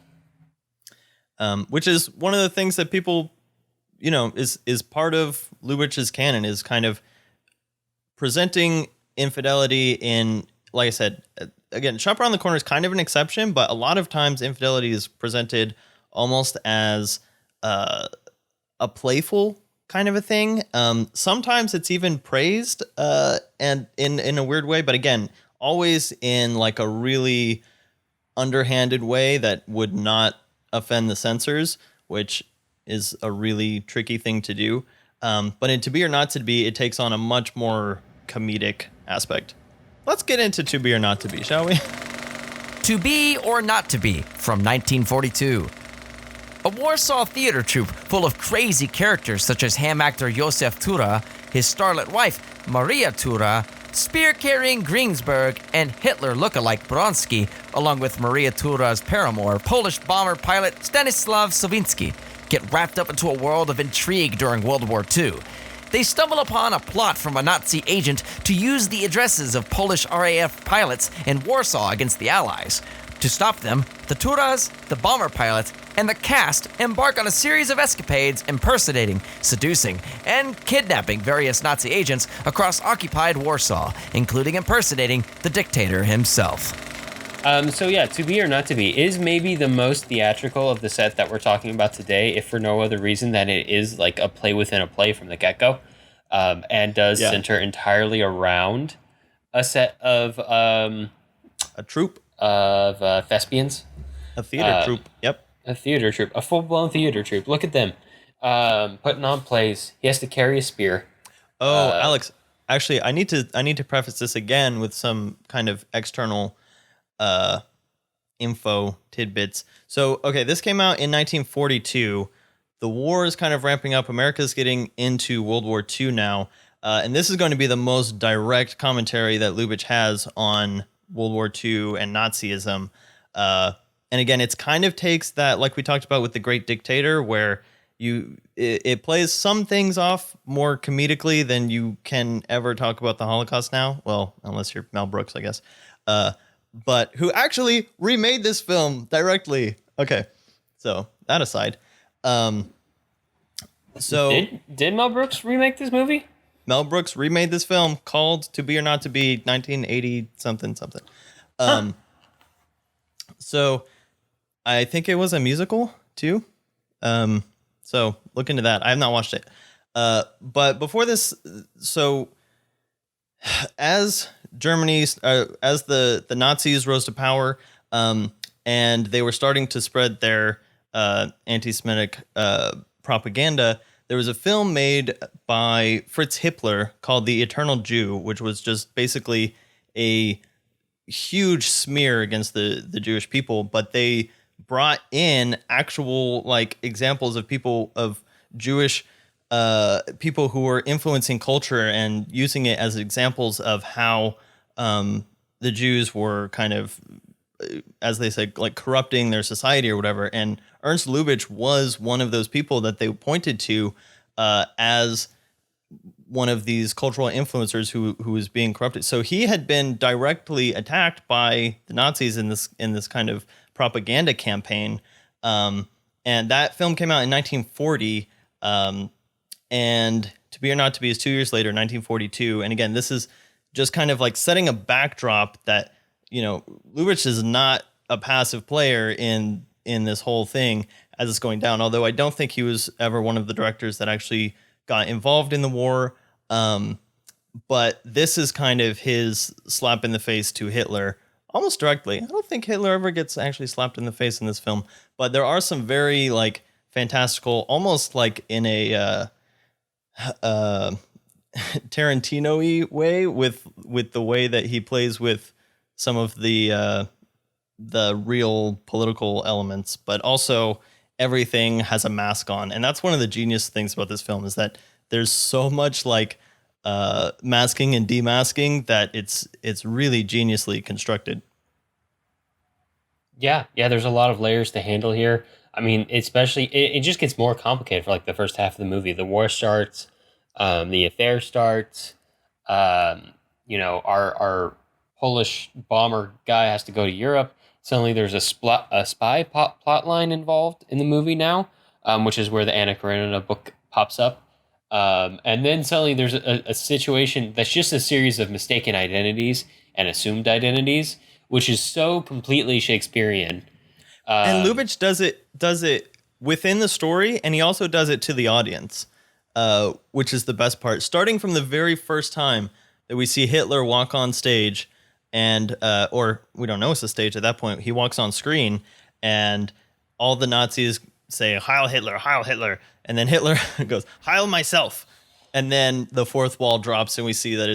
Which is one of the things that people, is part of Lubitsch's canon, is kind of presenting infidelity in, like I said, again, Shop Around the Corner is kind of an exception, but a lot of times infidelity is presented almost as a playful kind of a thing. Sometimes it's even praised and in a weird way, but again, always in like a really underhanded way that would not offend the censors, which is a really tricky thing to do. But in To Be or Not to Be, it takes on a much more comedic aspect. Let's get into To Be or Not to Be, shall we?
To Be or Not to Be from 1942. A Warsaw theater troupe full of crazy characters such as ham actor Józef Tura, his starlet wife Maria Tura, spear-carrying Greensburg, and Hitler lookalike Bronski, along with Maria Tura's paramour, Polish bomber pilot Stanislav Sawinski, get wrapped up into a world of intrigue during World War II. They stumble upon a plot from a Nazi agent to use the addresses of Polish RAF pilots in Warsaw against the Allies. To stop them, the Turas, the bomber pilot, and the cast embark on a series of escapades impersonating, seducing, and kidnapping various Nazi agents across occupied Warsaw, including impersonating the dictator himself.
To Be or Not to Be is maybe the most theatrical of the set that we're talking about today, if for no other reason than it is like a play within a play from the get-go, and does center entirely around a set of
a troupe
of thespians.
A theater troupe, yep.
A theater troupe, a full-blown theater troupe. Look at them putting on plays. He has to carry a spear.
Oh, Alex, actually, I need to preface this again with some kind of external info tidbits. So, okay, this came out in 1942. The war is kind of ramping up. America's getting into World War II now. And this is going to be the most direct commentary that Lubitsch has on World War II and Nazism. And again, it's kind of takes that, like we talked about with The Great Dictator, where it plays some things off more comedically than you can ever talk about the Holocaust now. Well, unless you're Mel Brooks, I guess. But who actually remade this film directly. Okay, so that aside.
Did Mel Brooks remake this movie?
Mel Brooks remade this film called To Be or Not to Be, 1980 something. So I think it was a musical too. So look into that. I have not watched it. But before this, so as Germany, as the Nazis rose to power, and they were starting to spread their anti-Semitic propaganda, there was a film made by Fritz Hippler called The Eternal Jew, which was just basically a huge smear against the Jewish people, but they brought in actual like examples of people, of Jewish people who were influencing culture and using it as examples of how the Jews were kind of, as they say, like corrupting their society or whatever. And Ernst Lubitsch was one of those people that they pointed to as one of these cultural influencers who was being corrupted. So he had been directly attacked by the Nazis in this kind of propaganda campaign. And that film came out in 1940. And To Be or Not to Be is 2 years later, 1942. And again, this is just kind of like setting a backdrop that, you know, Lubitsch is not a passive player in this whole thing as it's going down. Although I don't think he was ever one of the directors that actually got involved in the war. But this is kind of his slap in the face to Hitler, almost directly. I don't think Hitler ever gets actually slapped in the face in this film, but there are some very like fantastical, almost like in a Tarantino-y way with the way that he plays with some of the real political elements, but also everything has a mask on. And that's one of the genius things about this film, is that there's so much like masking and demasking that it's really geniusly constructed.
Yeah, there's a lot of layers to handle here. I mean, especially, it just gets more complicated for like the first half of the movie. The war starts, the affair starts, our Polish bomber guy has to go to Europe. Suddenly there's a spy plot line involved in the movie now, which is where the Anna Karenina book pops up. And then suddenly there's a situation that's just a series of mistaken identities and assumed identities, which is so completely Shakespearean.
And Lubitsch does it within the story, and he also does it to the audience, which is the best part. Starting from the very first time that we see Hitler walk on stage, and or we don't know it's a stage at that point, he walks on screen, and all the Nazis say, "Heil Hitler, Heil Hitler," and then Hitler goes, "Heil myself," and then the fourth wall drops, and we see that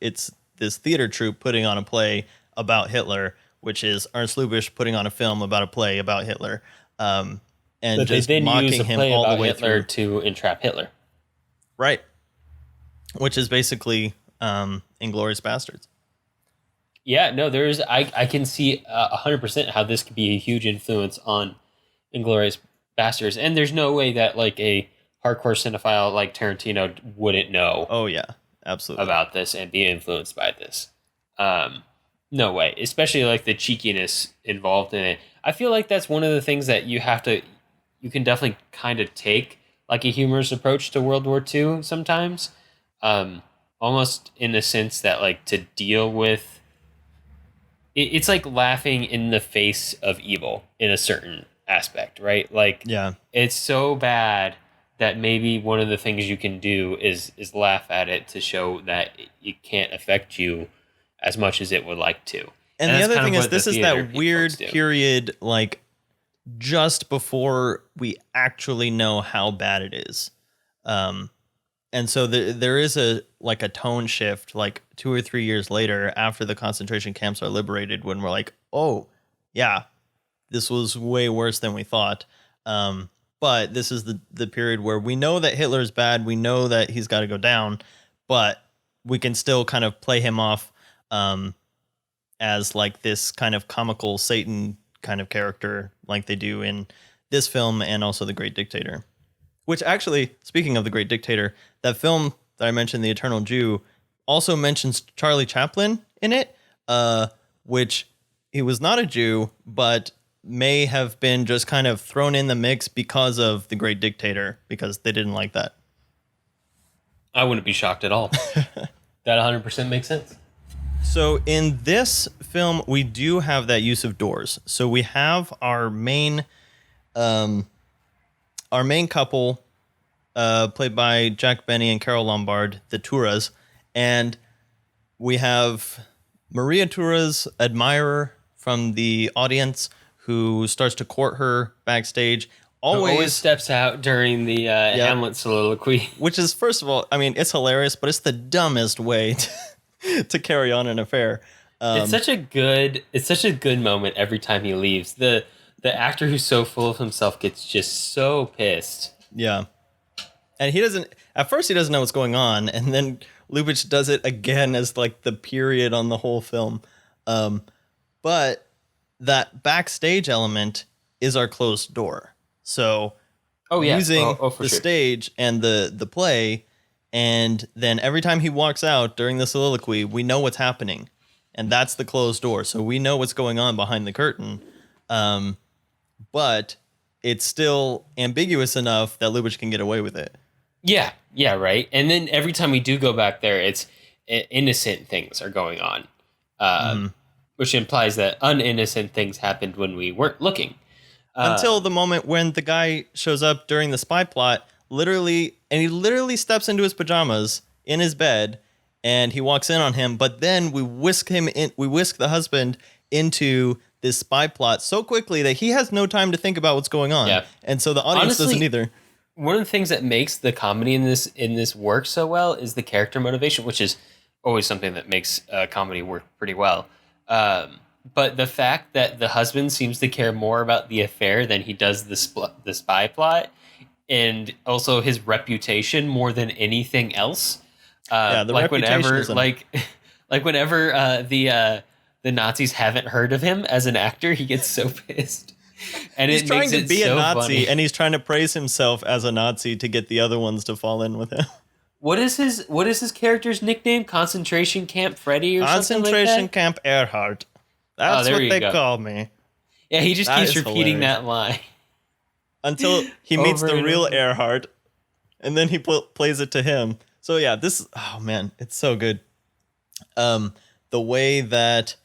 it's this theater troupe putting on a play about Hitler, which is Ernst Lubitsch putting on a film about a play about Hitler, and
but
just
they
mocking
use a
him
play
all
about
the way
Hitler
through.
to entrap Hitler.
Right. Which is basically Inglourious Bastards.
Yeah, no, I can see 100% how this could be a huge influence on Inglourious Bastards, and there's no way that like a hardcore cinephile like Tarantino wouldn't know.
Oh yeah, absolutely.
About this and be influenced by this. No way, especially like the cheekiness involved in it. I feel like that's one of the things that you can definitely kind of take like a humorous approach to World War II sometimes. Almost in the sense that like to deal with it's like laughing in the face of evil in a certain aspect, right? Like,
yeah,
it's so bad that maybe one of the things you can do is laugh at it to show that it can't affect you as much as it would like to.
And the other thing is, this is that weird period, like just before we actually know how bad it is. And so there is a tone shift, like 2 or 3 years later, after the concentration camps are liberated, when we're like, oh yeah, this was way worse than we thought. But this is the period where we know that Hitler's bad. We know that he's got to go down, but we can still kind of play him off as like this kind of comical Satan kind of character, like they do in this film and also The Great Dictator. Which actually, speaking of The Great Dictator, that film that I mentioned, The Eternal Jew, also mentions Charlie Chaplin in it, which he was not a Jew, but may have been just kind of thrown in the mix because of The Great Dictator, because they didn't like that.
I wouldn't be shocked at all. That 100% makes sense.
So in this film, we do have that use of doors. So we have our main couple, played by Jack Benny and Carol Lombard, the Turas, and we have Maria Tura's admirer from the audience who starts to court her backstage.
Always steps out during the Hamlet soliloquy.
Which is, first of all, I mean, it's hilarious, but it's the dumbest way to carry on an affair.
It's such a good moment every time he leaves. The actor who's so full of himself gets just so pissed.
Yeah. And at first he doesn't know what's going on, and then Lubitsch does it again as like the period on the whole film. But that backstage element is our closed door. So using the stage and the play, and then every time he walks out during the soliloquy, we know what's happening. And that's the closed door. So we know what's going on behind the curtain. But it's still ambiguous enough that Lubitsch can get away with it.
Yeah, right. And then every time we do go back there, it's innocent things are going on, which implies that uninnocent things happened when we weren't looking.
Until the moment when the guy shows up during the spy plot, he literally steps into his pajamas in his bed, and he walks in on him. But then we whisk the husband into this spy plot so quickly that he has no time to think about what's going on. Yeah. And so the audience doesn't either.
One of the things that makes the comedy in this work so well is the character motivation, which is always something that makes comedy work pretty well. But the fact that the husband seems to care more about the affair than he does the spy plot, and also his reputation more than anything else. Whenever the Nazis haven't heard of him as an actor, he gets so pissed. And
he's trying to be a Nazi, funny. And he's trying to praise himself as a Nazi to get the other ones to fall in with him.
What is his character's nickname? Concentration Camp Freddy or something like that?
Concentration Camp Erhard. That's what they call me.
Yeah, he just keeps repeating that line.
Until he meets the real Erhard, and then he plays it to him. So yeah, it's so good. The way that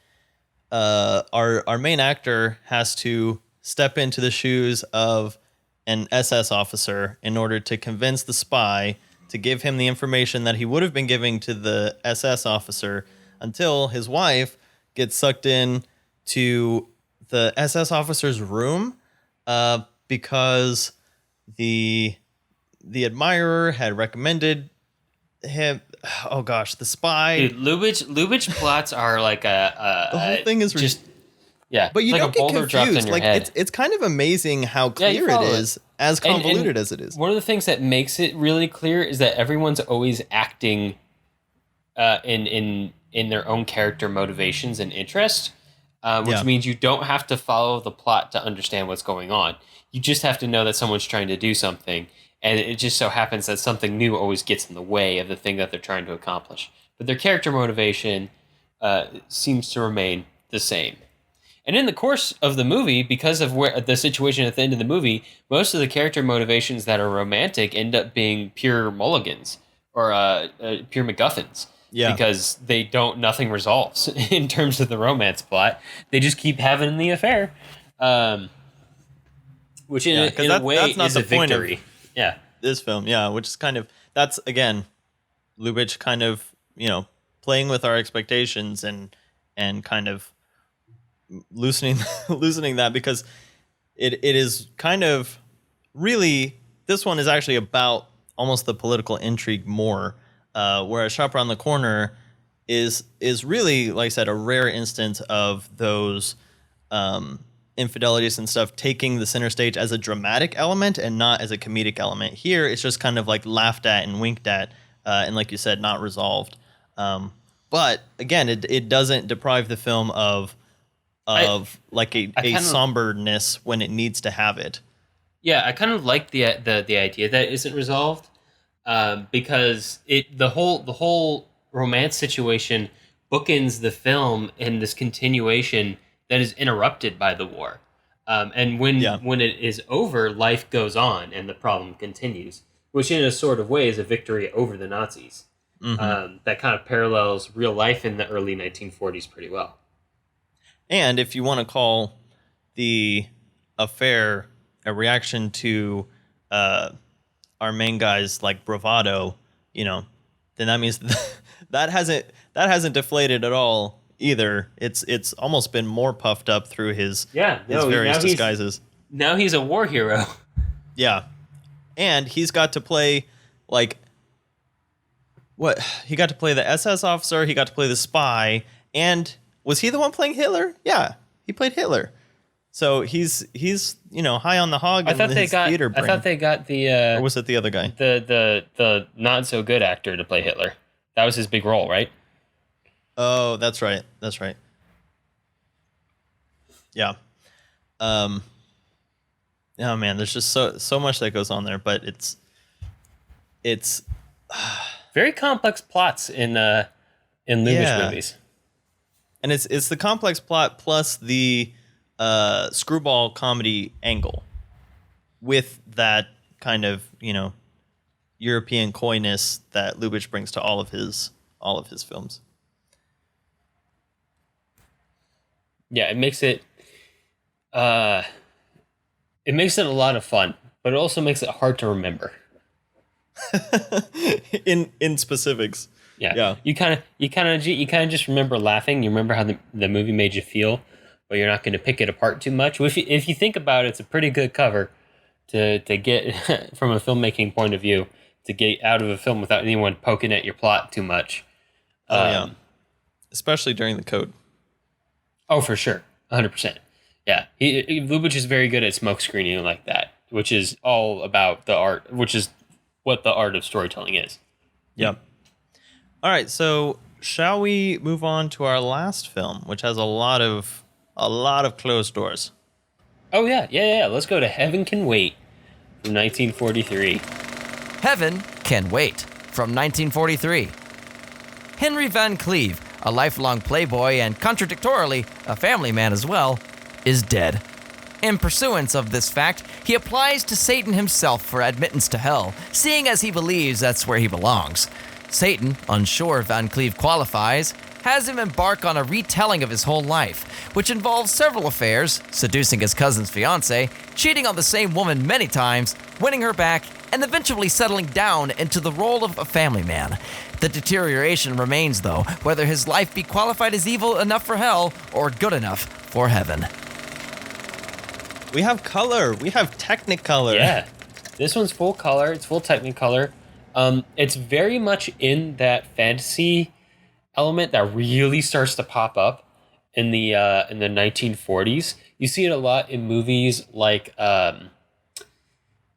our main actor has to step into the shoes of an SS officer in order to convince the spy to give him the information that he would have been giving to the SS officer, until his wife gets sucked in to the SS officer's room because the admirer had recommended him. Oh gosh, the spy.
Dude, Lubitsch plots are like the
whole thing is
just
but you
like
don't get confused. Like it's kind of amazing how clear it is, as convoluted as it is.
One of the things that makes it really clear is that everyone's always acting in their own character motivations and interest, which means you don't have to follow the plot to understand what's going on. You just have to know that someone's trying to do something, and it just so happens that something new always gets in the way of the thing that they're trying to accomplish. But their character motivation seems to remain the same. And in the course of the movie, because of the situation at the end of the movie, most of the character motivations that are romantic end up being pure mulligans or pure MacGuffins. Yeah. Because nothing resolves in terms of the romance plot. They just keep having the affair. Which in a way is a victory.
This film, which is kind of, that's again, Lubitsch kind of, playing with our expectations and kind of loosening that, because it is kind of really, this one is actually about almost the political intrigue more, whereas Shop Around the Corner is really, like I said, a rare instance of those infidelities and stuff taking the center stage as a dramatic element and not as a comedic element. Here, it's just kind of like laughed at and winked at, and like you said, not resolved. But again, it doesn't deprive the film of a somberness when it needs to have it.
Yeah, I kind of like the idea that it isn't resolved, because the whole romance situation bookends the film in this continuation that is interrupted by the war. And when it is over, life goes on and the problem continues, which in a sort of way is a victory over the Nazis. that kind of parallels real life in the early 1940s pretty well.
And if you want to call the affair a reaction to our main guy's like bravado, then that means that hasn't deflated at all either. It's almost been more puffed up through his various disguises.
Now he's a war hero.
Yeah, and he's got to play like what? He got to play the SS officer. He got to play the spy. And was he the one playing Hitler? Yeah, he played Hitler. So he's high on the hog.
I thought they got the.
Or was it the other guy?
The not so good actor to play Hitler. That was his big role, right?
Oh, that's right. Yeah. Oh man, there's just so much that goes on there, but it's
very complex plots in Lubitsch movies.
And it's the complex plot plus the screwball comedy angle with that kind of, European coyness that Lubitsch brings to all of his films.
Yeah, it makes it a lot of fun, but it also makes it hard to remember.
in specifics.
Yeah. You kind of just remember laughing. You remember how the movie made you feel, but you're not going to pick it apart too much. If you think about it, it's a pretty good cover to get from a filmmaking point of view to get out of a film without anyone poking at your plot too much.
Especially during the code.
Oh, for sure. 100%. Yeah. Lubitsch is very good at smoke screening like that, which is all about the art, which is what the art of storytelling is.
Yep. All right, so shall we move on to our last film, which has a lot of closed doors?
Oh yeah. Let's go to Heaven Can Wait from 1943.
Heaven Can Wait from 1943. Henry Van Cleve, a lifelong playboy and contradictorily a family man as well, is dead. In pursuance of this fact, he applies to Satan himself for admittance to hell, seeing as he believes that's where he belongs. Satan, unsure Van Cleve qualifies, has him embark on a retelling of his whole life, which involves several affairs, seducing his cousin's fiancée, cheating on the same woman many times, winning her back, and eventually settling down into the role of a family man. The deterioration remains, though, whether his life be qualified as evil enough for hell or good enough for heaven.
We have color. We have Technicolor.
Yeah. This one's full color. It's full Technicolor. It's very much in that fantasy element that really starts to pop up in the 1940s. You see it a lot in movies like this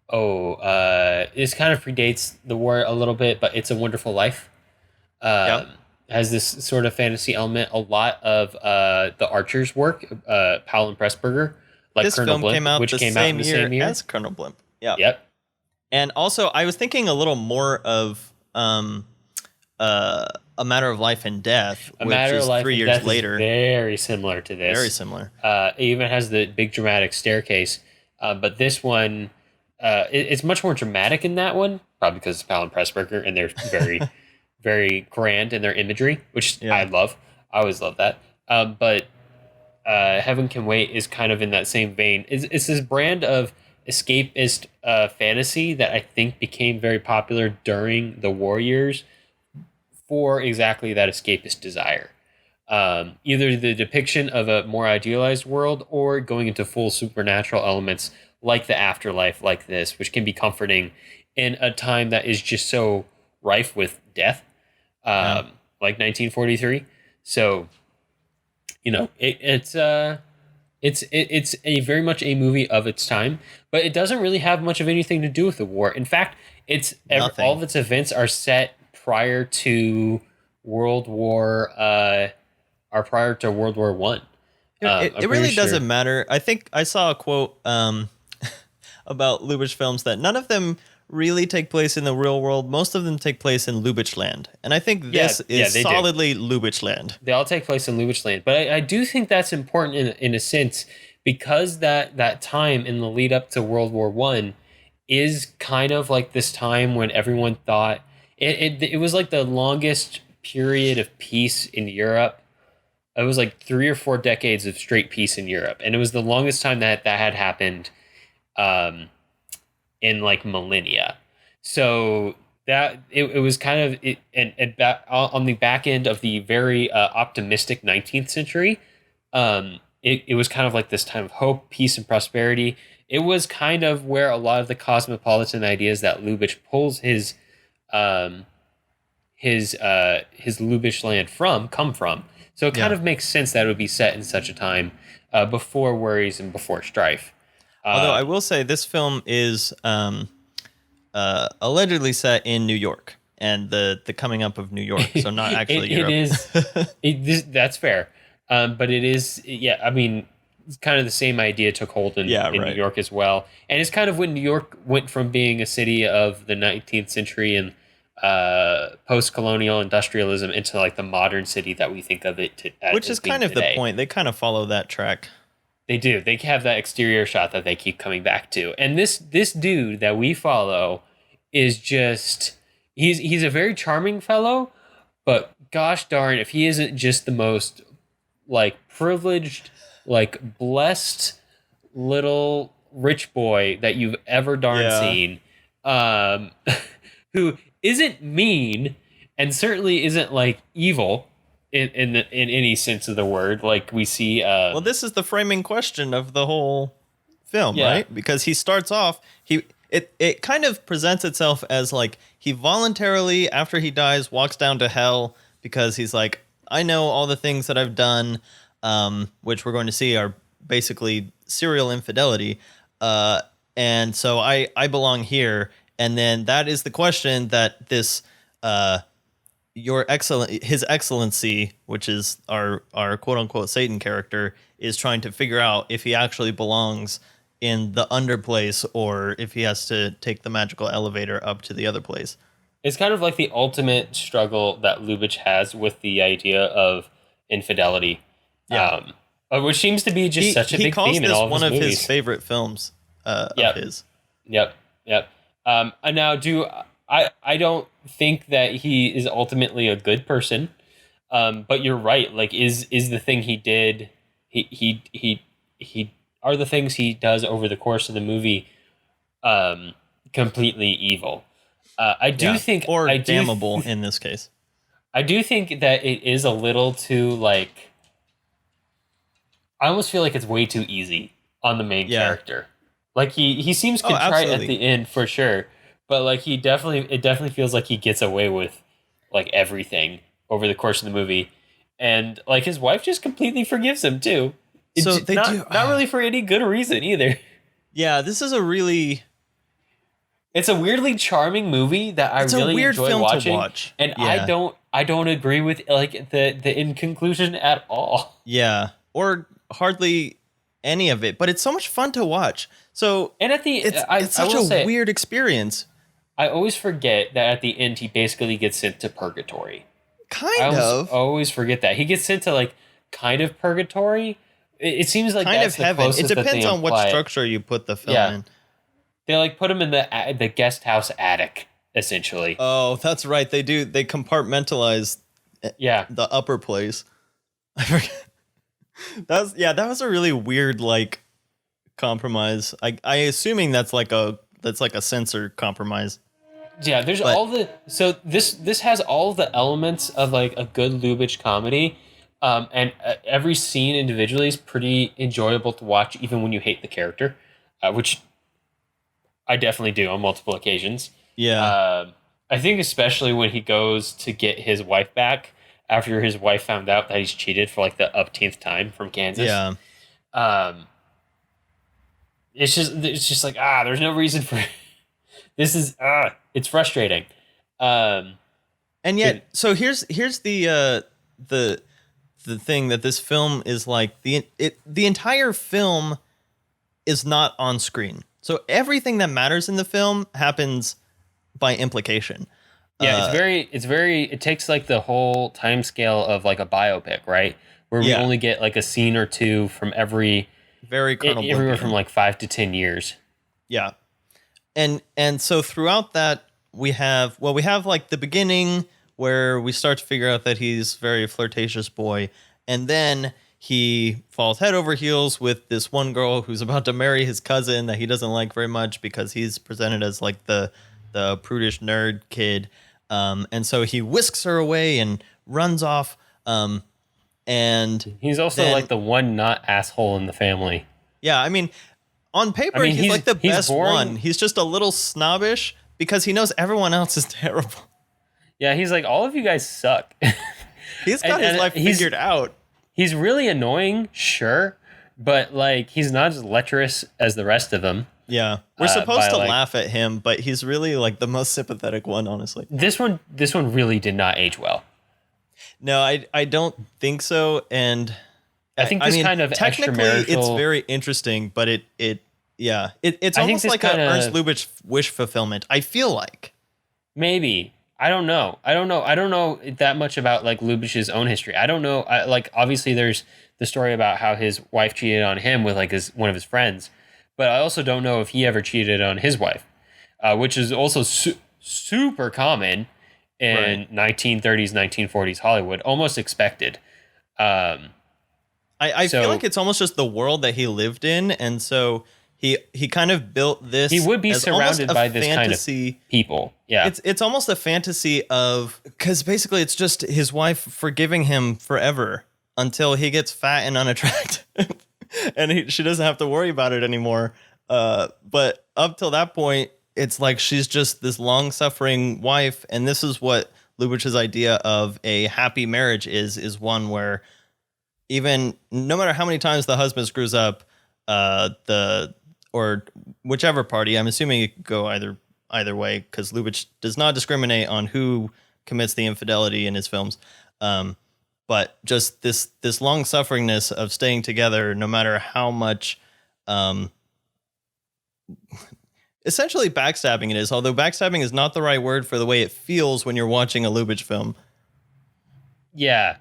kind of predates the war a little bit, but It's a Wonderful Life. Has this sort of fantasy element. A lot of the Archer's work, Powell and Pressburger, like
this
Colonel
film
Blimp,
came out
which
the
came out in the
same
same year
as Colonel Blimp. Yeah.
Yep.
And also, I was thinking a little more of A Matter of Life and Death, which is 3 years later.
Very similar to this.
Very similar.
It even has the big dramatic staircase. But this one, it's much more dramatic in that one, probably because it's Powell and Pressburger, and they're very, very grand in their imagery, which I love. I always love that. But Heaven Can Wait is kind of in that same vein. It's this brand of escapist fantasy that I think became very popular during the war years for exactly that escapist desire. Either the depiction of a more idealized world or going into full supernatural elements like the afterlife, like this, which can be comforting in a time that is just so rife with death, like 1943. So, it's a very much a movie of its time, but it doesn't really have much of anything to do with the war. In fact, all of its events are set prior to World War One.
It really doesn't matter. I think I saw a quote about Lubitsch films that none of them really take place in the real world. Most of them take place in Lubitsch land. And I think this is solidly Lubitsch land.
They all take place in Lubitsch land. But I do think that's important in a sense, because that time in the lead up to World War I is kind of like this time when everyone thought It was like the longest period of peace in Europe. It was like 3 or 4 decades of straight peace in Europe, and it was the longest time that had happened, in like millennia. So that it was kind of it, and back, on the back end of the very optimistic 19th century, it was kind of like this time of hope, peace, and prosperity. It was kind of where a lot of the cosmopolitan ideas that Lubitsch pulls his Lubitsch land come from. So it kind of makes sense that it would be set in such a time, before worries and before strife.
Although I will say this film is allegedly set in New York and the coming up of New York, so not actually Europe.
That's fair. But it is, yeah, I mean, it's kind of the same idea took hold in New York as well. And it's kind of when New York went from being a city of the 19th century and post-colonial industrialism into like the modern city that we think of it
which is kind of today. The point. They kind of follow that track.
They do. They have that exterior shot that they keep coming back to. And this dude that we follow is just, he's a very charming fellow, but gosh darn, if he isn't just the most like privileged, like blessed little rich boy that you've ever seen, who isn't mean and certainly isn't like evil in any sense of the word, like we see. Well,
this is the framing question of the whole film, right? Because he starts off, it kind of presents itself as like he voluntarily, after he dies, walks down to hell because he's like, I know all the things that I've done, which we're going to see are basically serial infidelity, and so I belong here. And then that is the question that this His Excellency, which is our quote unquote Satan character, is trying to figure out if he actually belongs in the underplace or if he has to take the magical elevator up to the other place.
It's kind of like the ultimate struggle that Lubitsch has with the idea of infidelity.
Yeah.
Which seems to be just such a big theme in all of his movies. He calls this one of his
favorite films of his.
Yep. And now, I don't think that he is ultimately a good person, but you're right. Like, is the thing he did, he are the things he does over the course of the movie, completely evil? I do think,
or damnable in this case.
I do think that it is a little too like. I almost feel like it's way too easy on the main character. Like he seems contrite at the end for sure, but like it definitely feels like he gets away with like everything over the course of the movie, and like his wife just completely forgives him too.
So
they not really for any good reason either.
Yeah, this is
it's a weirdly charming movie that I really enjoy watching, and I don't agree with like the in conclusion at all.
Yeah, or hardly any of it, but it's so much fun to watch. So, and at the it's such a weird experience.
I always forget that at the end he basically gets sent to purgatory.
I
always forget that he gets sent to like kind of purgatory. It seems like
kind of heaven. It depends on what structure you put the film in.
They like put him in the guest house attic essentially.
Oh, that's right. They do. They compartmentalize. The upper place. I forget. That was a really weird like compromise. I assuming that's like a censor compromise.
Yeah, there's this has all the elements of like a good Lubitsch comedy, and every scene individually is pretty enjoyable to watch, even when you hate the character, which I definitely do on multiple occasions.
Yeah,
I think especially when he goes to get his wife back after his wife found out that he's cheated for like the upteenth time from Kansas.
Yeah.
It's just like there's no reason for this is it's frustrating.
And yet, so here's the thing that this film is like the entire film is not on screen. So everything that matters in the film happens by implication.
Yeah, it takes like the whole time scale of like a biopic, right? Where we only get like a scene or two from everywhere from like 5 to 10 years.
Yeah. And so throughout that we have like the beginning where we start to figure out that he's a very flirtatious boy, and then he falls head over heels with this one girl who's about to marry his cousin that he doesn't like very much because he's presented as like the prudish nerd kid. And so he whisks her away and runs off. And
he's also like the one not asshole in the family.
Yeah, I mean, on paper, he's like the best
boring.
one. He's just a little snobbish because he knows everyone else is terrible.
Yeah, he's like, all of you guys suck.
He's got his life figured out.
He's really annoying, sure, but like he's not as lecherous as the rest of them.
Yeah, we're supposed to laugh at him, but he's really like the most sympathetic one, honestly.
This one really did not age well.
No, I don't think so, and
I think this kind of
technically it's very interesting, but it's almost like an Ernst Lubitsch wish fulfillment. I feel like
maybe. I don't know that much about like Lubitsch's own history. I don't know. Like obviously there's the story about how his wife cheated on him with like one of his friends, but I also don't know if he ever cheated on his wife, which is also super common in 1930s, 1940s Hollywood, almost expected. I
feel like it's almost just the world that he lived in, and so he kind of built this.
He would be surrounded by this
fantasy,
kind of people. Yeah,
it's almost a fantasy of, because basically it's just his wife forgiving him forever until he gets fat and unattractive, and she doesn't have to worry about it anymore. But up till that point, it's like she's just this long-suffering wife, and this is what Lubitsch's idea of a happy marriage is one where even no matter how many times the husband screws up, or whichever party, I'm assuming it could go either way, because Lubitsch does not discriminate on who commits the infidelity in his films. But just this long sufferingness of staying together, no matter how much, essentially backstabbing it is. Although backstabbing is not the right word for the way it feels when you're watching a Lubitsch film.
Yeah,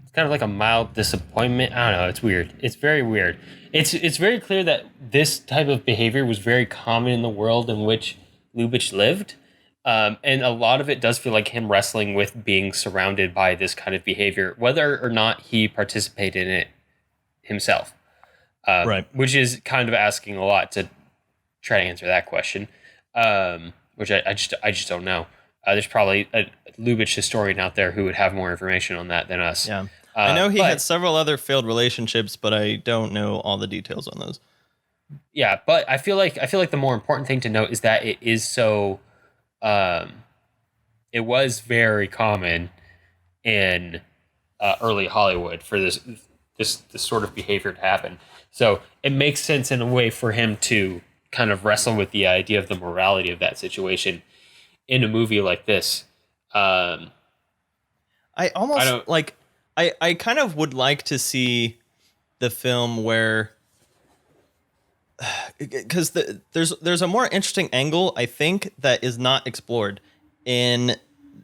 it's kind of like a mild disappointment. I don't know. It's weird. It's very weird. It's very clear that this type of behavior was very common in the world in which Lubitsch lived. And a lot of it does feel like him wrestling with being surrounded by this kind of behavior, whether or not he participated in it himself. Right. Which is kind of asking a lot to try to answer that question, which I just don't know. There's probably a Lubitsch historian out there who would have more information on that than us.
Yeah. I know he had several other failed relationships, but I don't know all the details on those.
Yeah, but I feel like the more important thing to note is that it is so. It was very common in early Hollywood for this sort of behavior to happen. So it makes sense in a way for him to kind of wrestle with the idea of the morality of that situation in a movie like this.
I kind of would like to see the film where, because there's a more interesting angle, I think, that is not explored in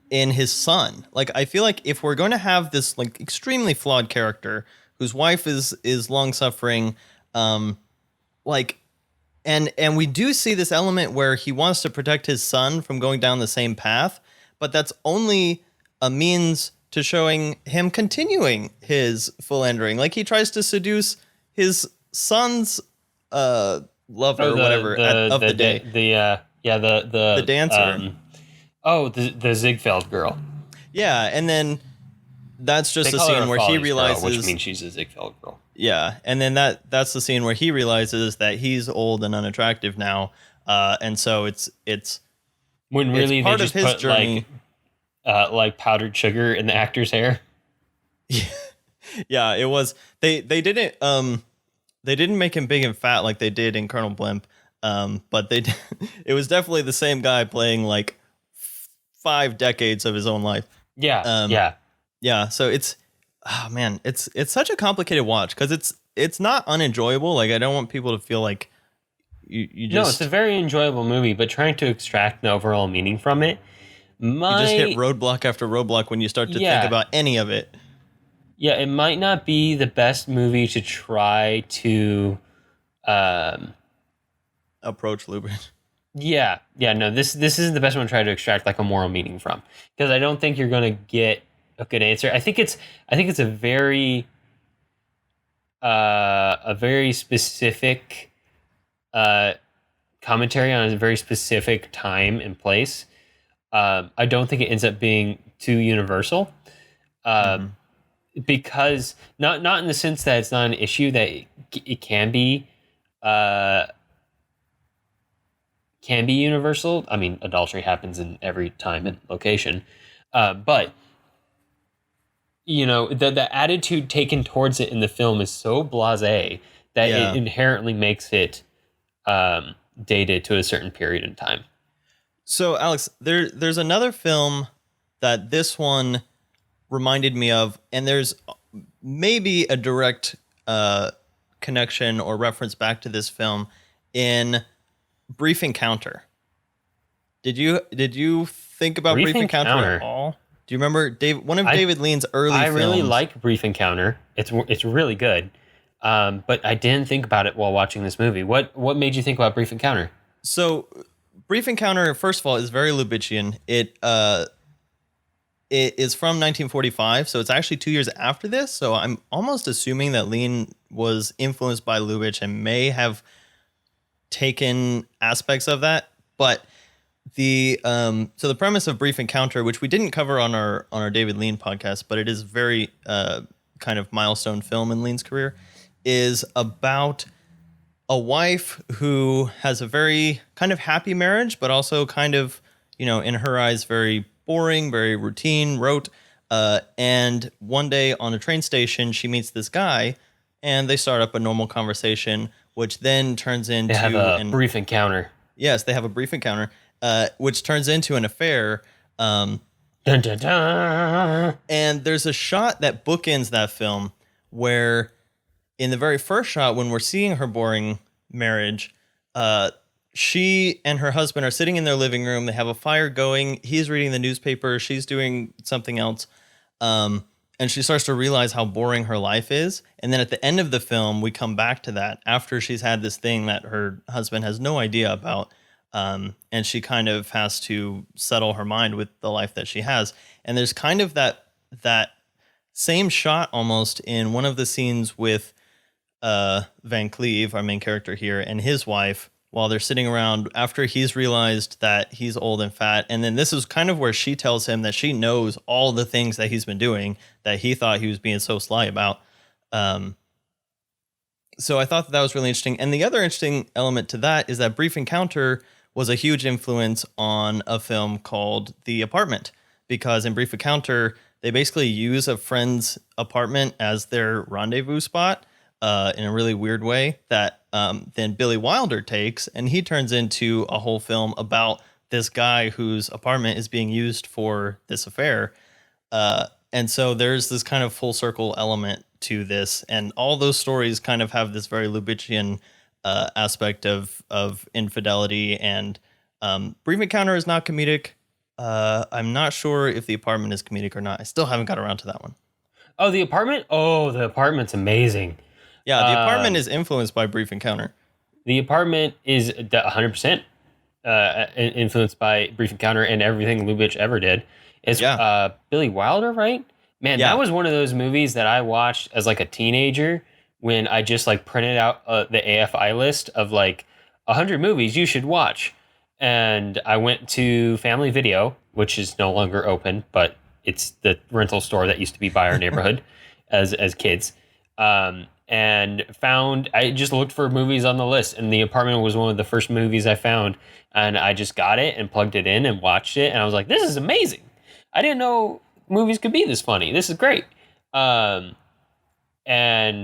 his son. Like, I feel like if we're going to have this like extremely flawed character whose wife is long suffering, like, and we do see this element where he wants to protect his son from going down the same path, but that's only a means to showing him continuing his philandering. Like, he tries to seduce his son's lover or whatever of the day. The dancer.
The Ziegfeld girl.
Yeah, and then that's just a scene where he realizes,
girl, which means she's a Ziegfeld girl.
Yeah, and then that's the scene where he realizes that he's old and unattractive now, and so it's
when really
it's part
they just
of his
put
journey.
Like powdered sugar in the actor's hair.
Yeah, it was. They didn't make him big and fat like they did in Colonel Blimp, but it was definitely the same guy playing like 5 decades of his own life.
Yeah.
So it's, oh man, it's such a complicated watch because it's not unenjoyable. Like, I don't want people to feel like you just.
No, it's a very enjoyable movie, but trying to extract the overall meaning from it.
You just hit roadblock after roadblock when you start to think about any of it.
Yeah, it might not be the best movie to try to
approach Lubitsch.
Yeah, yeah, no, this isn't the best one to try to extract like a moral meaning from, because I don't think you're gonna get a good answer. I think it's a very specific uh commentary on a very specific time and place. I don't think it ends up being too universal,
Mm-hmm.
because not in the sense that it's not an issue that it uh, can be universal. I mean, adultery happens in every time and location, but the attitude taken towards it in the film is so blasé that
Yeah.
it inherently makes it dated to a certain period in time.
So, Alex, there's another film that this one reminded me of, and there's maybe a direct connection or reference back to this film in Brief Encounter. Did you think about
Brief
Brief Encounter
Encounter?
at all? Do you remember one of
I-
David Lean's early
I
films?
really like Brief Encounter. It's really good, but I didn't think about it while watching this movie. What made you think about Brief Encounter?
So, Brief Encounter, first of all, is very Lubitchian. It is from 1945, so it's actually 2 years after this. So I'm almost assuming that Lean was influenced by Lubitsch and may have taken aspects of that. But so the premise of Brief Encounter, which we didn't cover on our David Lean podcast, but it is very kind of milestone film in Lean's career, is about a wife who has a very kind of happy marriage, but also kind of, in her eyes, very boring, very routine, rote. And one day on a train station, she meets this guy, and they start up a normal conversation, which then turns into
They have a brief encounter.
Yes, they have a brief encounter, which turns into an affair.
Dun, dun, dun.
And there's a shot that bookends that film where, in the very first shot, when we're seeing her boring marriage, she and her husband are sitting in their living room. They have a fire going. He's reading the newspaper. She's doing something else. And she starts to realize how boring her life is. And then at the end of the film, we come back to that after she's had this thing that her husband has no idea about. And she kind of has to settle her mind with the life that she has. And there's kind of that same shot almost in one of the scenes with Van Cleve, our main character here, and his wife, while they're sitting around after he's realized that he's old and fat. And then this is kind of where she tells him that she knows all the things that he's been doing that he thought he was being so sly about. So I thought that was really interesting. And the other interesting element to that is that Brief Encounter was a huge influence on a film called The Apartment, because in Brief Encounter, they basically use a friend's apartment as their rendezvous spot in a really weird way that then Billy Wilder takes, and he turns into a whole film about this guy whose apartment is being used for this affair. And so there's this kind of full circle element to this, and all those stories kind of have this very Lubitchian aspect of infidelity. And Brief Encounter is not comedic. I'm not sure if The Apartment is comedic or not. I still haven't got around to that one.
Oh, The Apartment? Oh, The Apartment's amazing.
Yeah, The Apartment is influenced by Brief Encounter.
The Apartment is 100% influenced by Brief Encounter and everything Lubitsch ever did. It's Billy Wilder, right? Man,
Yeah.
that was one of those movies that I watched as like a teenager when I just like printed out the AFI list of like 100 movies you should watch. And I went to Family Video, which is no longer open, but it's the rental store that used to be by our neighborhood as kids. And I just looked for movies on the list, and The Apartment was one of the first movies I found, and I just got it and plugged it in and watched it, and I was like, this is amazing. I didn't know movies could be this funny. This is great. And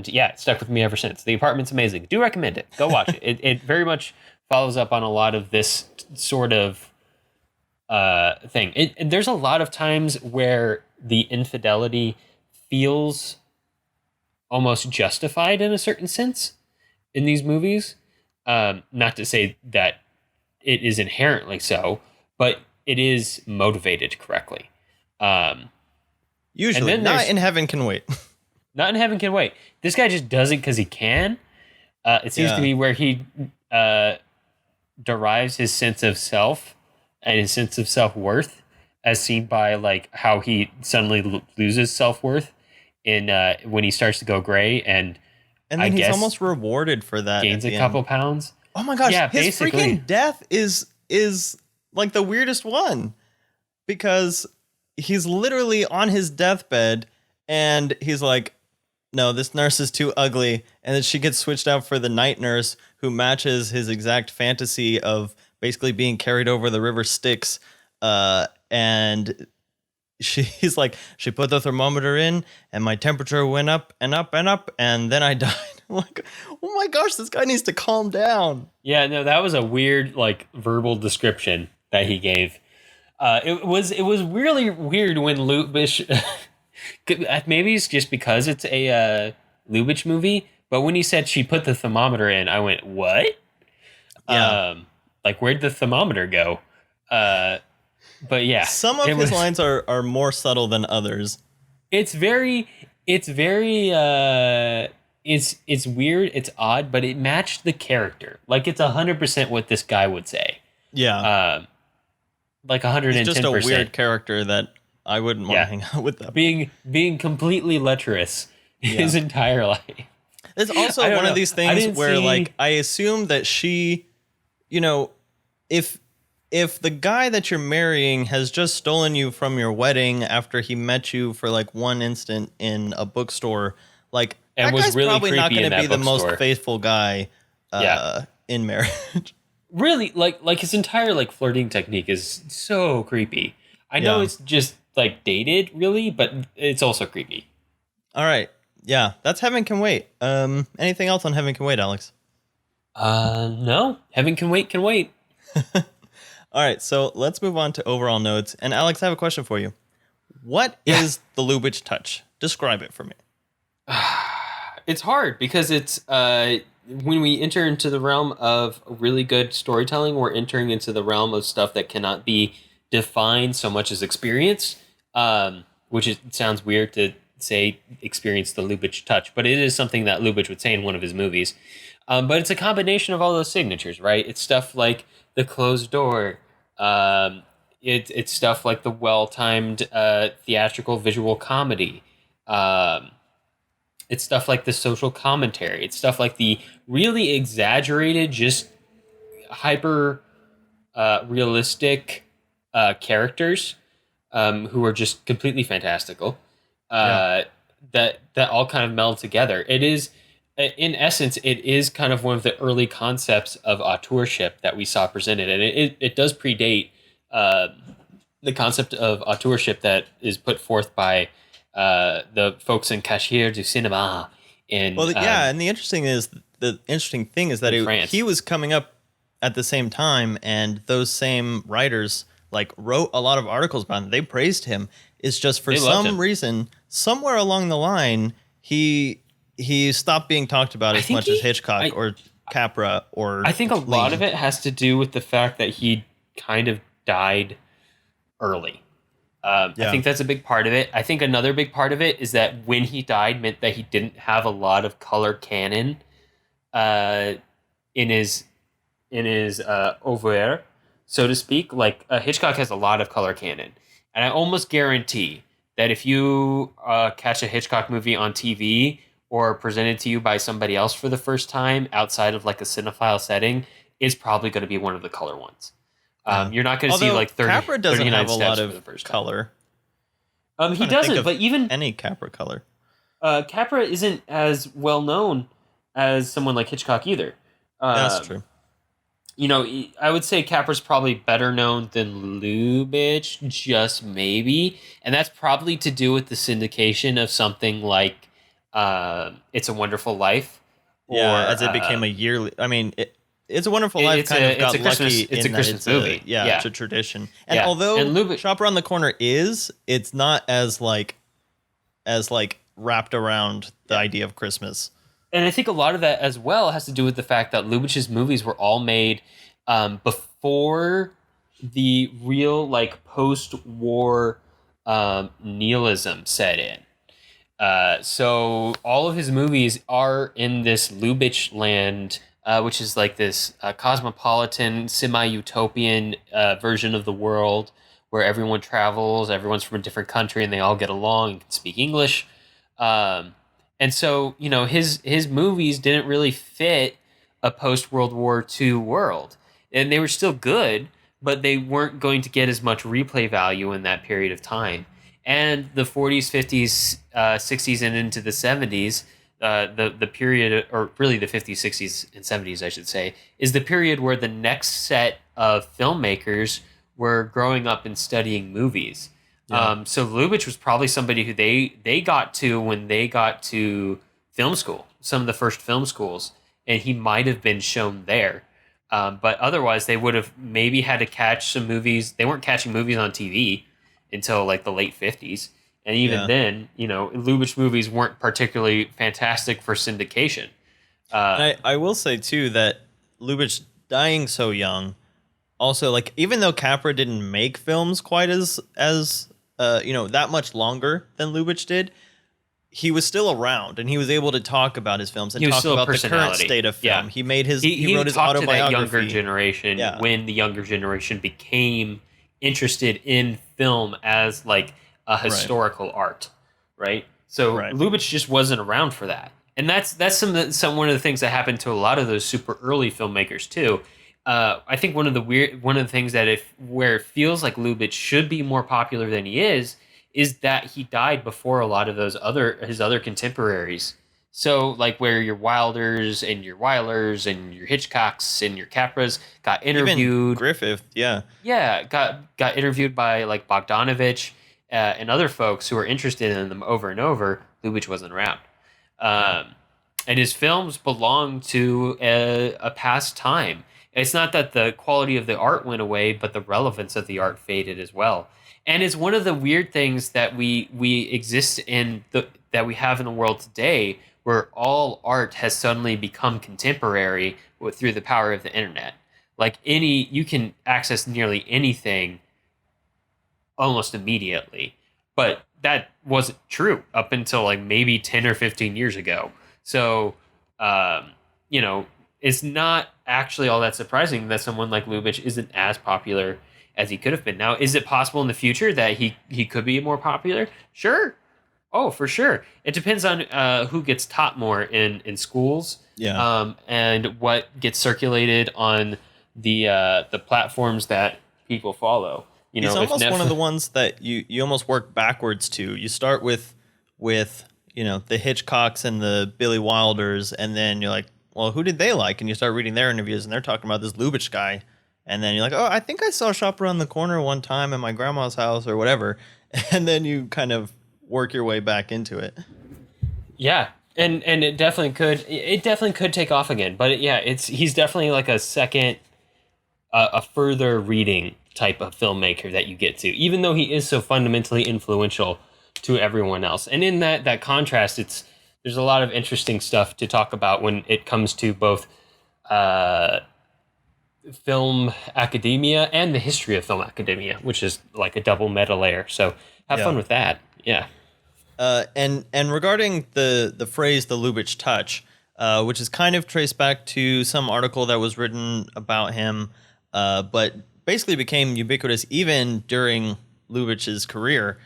yeah, it stuck with me ever since. The Apartment's amazing. Do recommend it. Go watch it. It very much follows up on a lot of this sort of thing. There's a lot of times where the infidelity feels almost justified in a certain sense in these movies. Not to say that it is inherently so, but it is motivated correctly.
Usually,
and then
Not in Heaven Can Wait.
Not in Heaven Can Wait. This guy just does it because he can. It seems to be where he derives his sense of self and his sense of self-worth as seen by like how he suddenly loses self-worth in when he starts to go gray and
And
I
then he's
guess
almost rewarded for that.
gains
at
a
the
couple
end.
pounds.
Oh my gosh,
Yeah,
his
basically.
freaking death is like the weirdest one, because he's literally on his deathbed and he's like, no, this nurse is too ugly. And then she gets switched out for the night nurse who matches his exact fantasy of basically being carried over the river Styx. And she's like, she put the thermometer in and my temperature went up and up and up. And then I died. I'm like, oh my gosh, this guy needs to calm down.
Yeah, no, that was a weird like verbal description that he gave. It was really weird when Lubitsch. Maybe it's just because it's a Lubitsch movie, but when he said she put the thermometer in, I went, what?
Yeah.
Like where'd the thermometer go? But yeah,
Some of his lines are more subtle than others.
It's weird. It's odd, but it matched the character. Like it's 100% what this guy would say.
Yeah.
Like 110%.
He's just a weird character that I wouldn't want to hang out with them.
Being completely lecherous his entire life.
It's also one of these things where like I assume that she, you know, if the guy that you're marrying has just stolen you from your wedding after he met you for like one instant in a bookstore, like
And
that
was
guy's
really
probably not
creepy
going
in
to be
that
the most
bookstore.
faithful guy in marriage.
Really, like his entire like flirting technique is so creepy. I know
Yeah.
it's just like dated, really, but it's also creepy.
All right. Yeah, that's Heaven Can Wait. Anything else on Heaven Can Wait, Alex?
No. Heaven Can Wait, can wait.
All right, so let's move on to overall notes. And Alex, I have a question for you. What is the Lubitsch Touch? Describe it for me.
It's hard because it's when we enter into the realm of really good storytelling, we're entering into the realm of stuff that cannot be defined so much as experience, it sounds weird to say experience the Lubitsch touch, but it is something that Lubitsch would say in one of his movies. But it's a combination of all those signatures, right? It's stuff like the closed door. It's stuff like the well-timed theatrical visual comedy. It's stuff like the social commentary. It's stuff like the really exaggerated, just hyper realistic characters who are just completely fantastical. That all kind of meld together. It is, in essence, it is kind of one of the early concepts of auteurship that we saw presented, and it does predate the concept of auteurship that is put forth by the folks in Cahiers du Cinéma in
and the interesting thing is that
France.
he was coming up at the same time, and those same writers like wrote a lot of articles about him. They praised him. It's just for some reason, somewhere along the line, he stopped being talked about as much as Hitchcock or Capra or.
I think a lot of it has to do with the fact that he kind of died early. I think that's a big part of it. I think another big part of it is that when he died meant that he didn't have a lot of color canon in his oeuvre, so to speak. Like Hitchcock has a lot of color canon, and I almost guarantee that if you catch a Hitchcock movie on TV or presented to you by somebody else for the first time outside of like a cinephile setting, it's probably going to be one of the color ones. You're not going to see like 30.
Capra doesn't
39
have a
steps
lot
for
of
the first time.
color.
He doesn't, but even
any Capra color.
Capra isn't as well known as someone like Hitchcock either.
That's true.
You know, I would say Capra's probably better known than Lubitsch, just maybe, and that's probably to do with the syndication of something like "It's a Wonderful Life."
As it became a yearly. I mean, It's a Wonderful Life got lucky.
It's a Christmas movie.
It's a tradition. And although Shop Around the Corner it's not as wrapped around the idea of Christmas.
And I think a lot of that as well has to do with the fact that Lubitsch's movies were all made before the real like post-war nihilism set in. So all of his movies are in this Lubitsch land which is like this cosmopolitan, semi-utopian version of the world where everyone travels, everyone's from a different country, and they all get along and can speak English. And so, his movies didn't really fit a post-World War II world. And they were still good, but they weren't going to get as much replay value in that period of time. And the 40s, 50s, 60s, and into the 70s, the period, or really the 50s, 60s, and 70s, I should say, is the period where the next set of filmmakers were growing up and studying movies. Yeah. So Lubitsch was probably somebody who they got to when they got to film school, some of the first film schools, and he might have been shown there. But otherwise, they would have maybe had to catch some movies. They weren't catching movies on TV until like the late 50s. And even then, Lubitsch movies weren't particularly fantastic for syndication.
And I will say, too, that Lubitsch dying so young, also, like, even though Capra didn't make films quite as that much longer than Lubitsch did, he was still around, and he was able to talk about his films and talk about the current state of film. Yeah. He made he wrote his autobiography. To that
younger generation when the younger generation became interested in film as like a historical art, right? So Lubitsch just wasn't around for that, and that's one of the things that happened to a lot of those super early filmmakers too. I think one of the things that where it feels like Lubitsch should be more popular than he is that he died before a lot of his other contemporaries. So like where your Wilders and your Weilers and your Hitchcocks and your Capras got interviewed.
Even Griffith,
got interviewed by like Bogdanovich and other folks who were interested in them over and over. Lubitsch wasn't around. And his films belong to a past time. It's not that the quality of the art went away, but the relevance of the art faded as well. And it's one of the weird things that we exist in that we have in the world today, where all art has suddenly become contemporary through the power of the internet. Like you can access nearly anything almost immediately, but that wasn't true up until like maybe 10 or 15 years ago. So, it's not actually all that surprising that someone like Lubitsch isn't as popular as he could have been. Now, is it possible in the future that he could be more popular? Sure. Oh, for sure. It depends on who gets taught more in schools.
Yeah.
And what gets circulated on the platforms that people follow.
He's almost one of the ones that you almost work backwards to. You start with the Hitchcocks and the Billy Wilders, and then you're like, well, who did they like? And you start reading their interviews, and they're talking about this Lubitsch guy. And then you're like, oh, I think I saw Shop Around the Corner one time at my grandma's house or whatever. And then you kind of work your way back into it.
Yeah. And it definitely could take off again. But he's definitely like a further reading type of filmmaker that you get to, even though he is so fundamentally influential to everyone else. And in that contrast, there's a lot of interesting stuff to talk about when it comes to both film academia and the history of film academia, which is like a double meta layer. So have fun with that. Yeah.
And regarding the phrase, the Lubitsch Touch, which is kind of traced back to some article that was written about him, but basically became ubiquitous even during Lubitsch's career.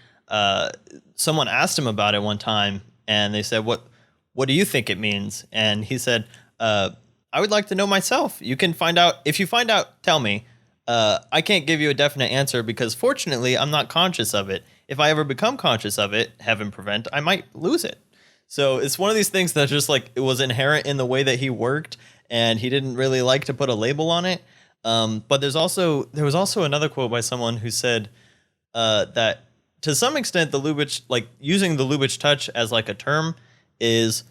Someone asked him about it one time, and they said, what do you think it means? And he said, I would like to know myself. You can find out. If you find out, tell me. I can't give you a definite answer because fortunately I'm not conscious of it. If I ever become conscious of it, heaven prevent, I might lose it. So it's one of these things that just like it was inherent in the way that he worked, and he didn't really like to put a label on it. But there was also another quote by someone who said that to some extent the Lubitsch, like using the Lubitsch Touch as like a term, is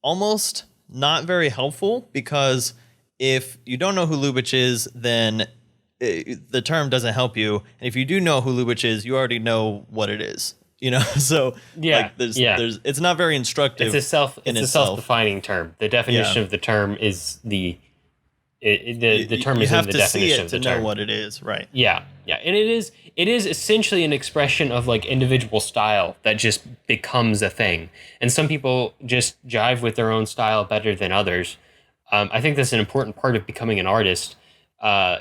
almost not very helpful, because if you don't know who Lubitsch is, then the term doesn't help you. And if you do know who Lubitsch is, you already know what it is. So like there's it's not very instructive.
It's a self-defining term. The definition of the term is the term is in the definition of the term. You have to see it to know
what it is, right?
Yeah. And it is essentially an expression of like individual style that just becomes a thing. And some people just jive with their own style better than others. I think that's an important part of becoming an artist.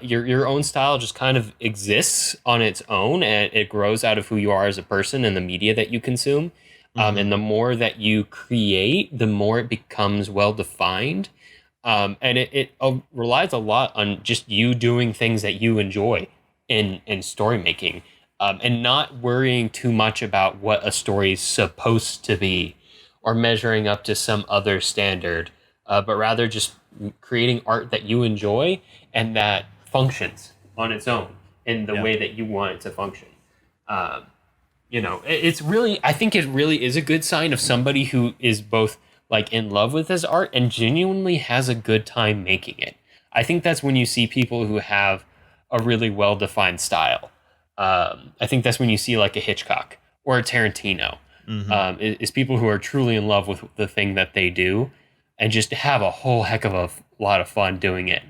Your own style just kind of exists on its own, and it grows out of who you are as a person and the media that you consume. And the more that you create, the more it becomes well defined. And it relies a lot on just you doing things that you enjoy in story making, and not worrying too much about what a story is supposed to be or measuring up to some other standard, but rather just creating art that you enjoy and that functions on its own in the way that you want it to function. It's really, I think it really is a good sign of somebody who is both like in love with his art and genuinely has a good time making it. I think that's when you see people who have a really well-defined style. I think that's when you see like a Hitchcock or a Tarantino, is people who are truly in love with the thing that they do and just have a whole heck of a lot of fun doing it.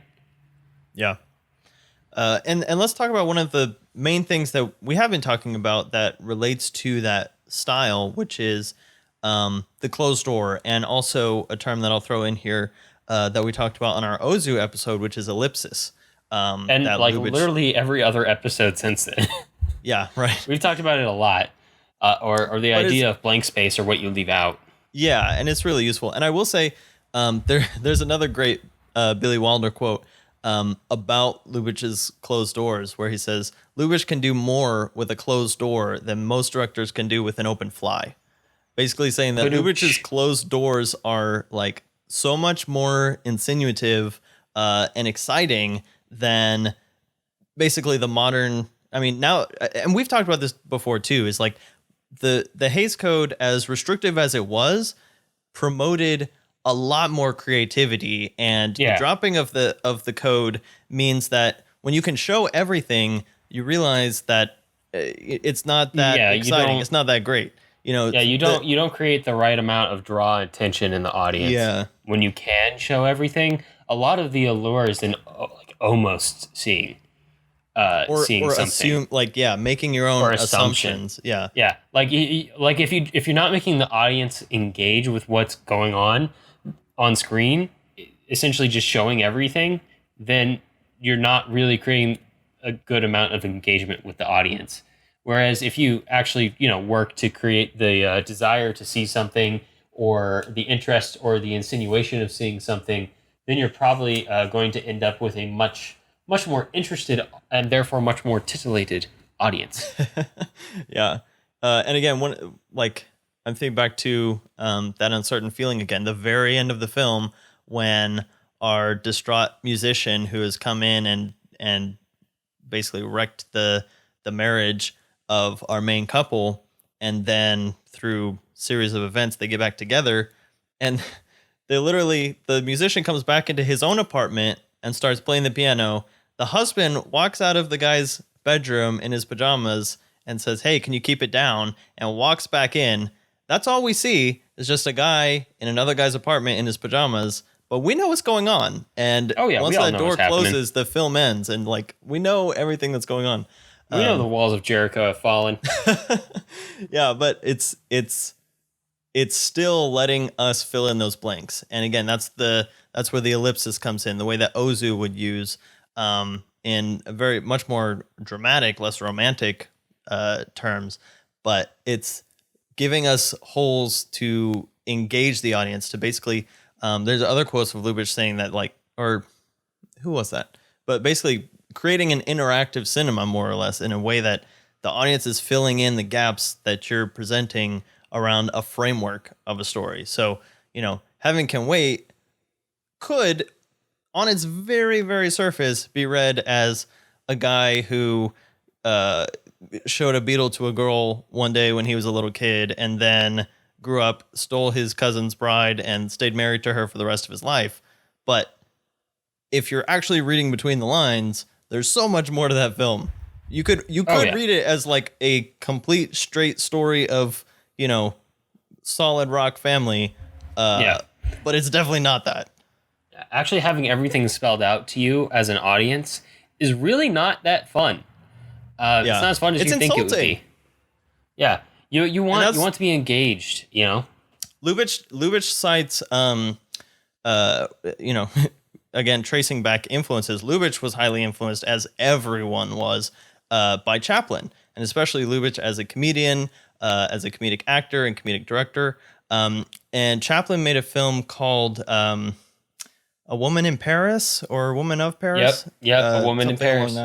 Yeah. And let's talk about one of the main things that we have been talking about that relates to that style, which is the closed door, and also a term that I'll throw in here that we talked about on our Ozu episode, which is ellipsis.
And like Lubitsch, literally every other episode since then.
Yeah, right.
We've talked about it a lot, or the idea of blank space or what you leave out.
Yeah, and it's really useful. And I will say, there's another great Billy Wilder quote about Lubitsch's closed doors, where he says, Lubitsch can do more with a closed door than most directors can do with an open fly. Basically saying that Lubitsch's closed doors are like so much more insinuative and exciting than basically the modern. I mean, now, and we've talked about this before too, is like the Hays Code, as restrictive as it was, promoted a lot more creativity, and the dropping of the code means that when you can show everything, you realize that it's not that exciting. It's not that great. You
don't create the right amount of draw attention in the audience.
Yeah.
When you can show everything, a lot of the allure is in like almost seeing something.
Assume, making your own assumptions. Yeah.
Yeah. Like if you're not making the audience engage with what's going on screen, essentially just showing everything, then you're not really creating a good amount of engagement with the audience. Whereas if you actually, work to create the desire to see something, or the interest or the insinuation of seeing something, then you're probably going to end up with a much more interested and therefore much more titillated audience.
Yeah. And again, I'm thinking back to that uncertain feeling again, the very end of the film, when our distraught musician who has come in and basically wrecked the marriage of our main couple, and then through series of events they get back together, and the musician comes back into his own apartment and starts playing the piano. The husband walks out of the guy's bedroom in his pajamas and says, "Hey, can you keep it down?" and walks back in. That's all we see, is just a guy in another guy's apartment in his pajamas, but we know what's going on. And once that door closes, the film ends, and we know everything that's going on.
We know the walls of Jericho have fallen.
Yeah, but it's still letting us fill in those blanks. And again, that's where the ellipsis comes in, the way that Ozu would use in a very much more dramatic, less romantic terms. But it's giving us holes to engage the audience, to basically, there's other quotes of Lubitsch saying that, or who was that? But basically creating an interactive cinema, more or less, in a way that the audience is filling in the gaps that you're presenting around a framework of a story. So, Heaven Can Wait could, on its very, very surface, be read as a guy who showed a beetle to a girl one day when he was a little kid, and then grew up, stole his cousin's bride, and stayed married to her for the rest of his life. But if you're actually reading between the lines, there's so much more to that film. You could read it as a complete straight story of, solid rock family. But it's definitely not that.
Actually, having everything spelled out to you as an audience is really not that fun. It's not as fun as you think it would be. Yeah. You want to be engaged,
Lubitsch cites you know, again, tracing back influences, Lubitsch was highly influenced, as everyone was, by Chaplin, and especially Lubitsch as a comedian, as a comedic actor and comedic director. And Chaplin made a film called A Woman in Paris or A Woman of Paris.
Yep, A Woman in Paris.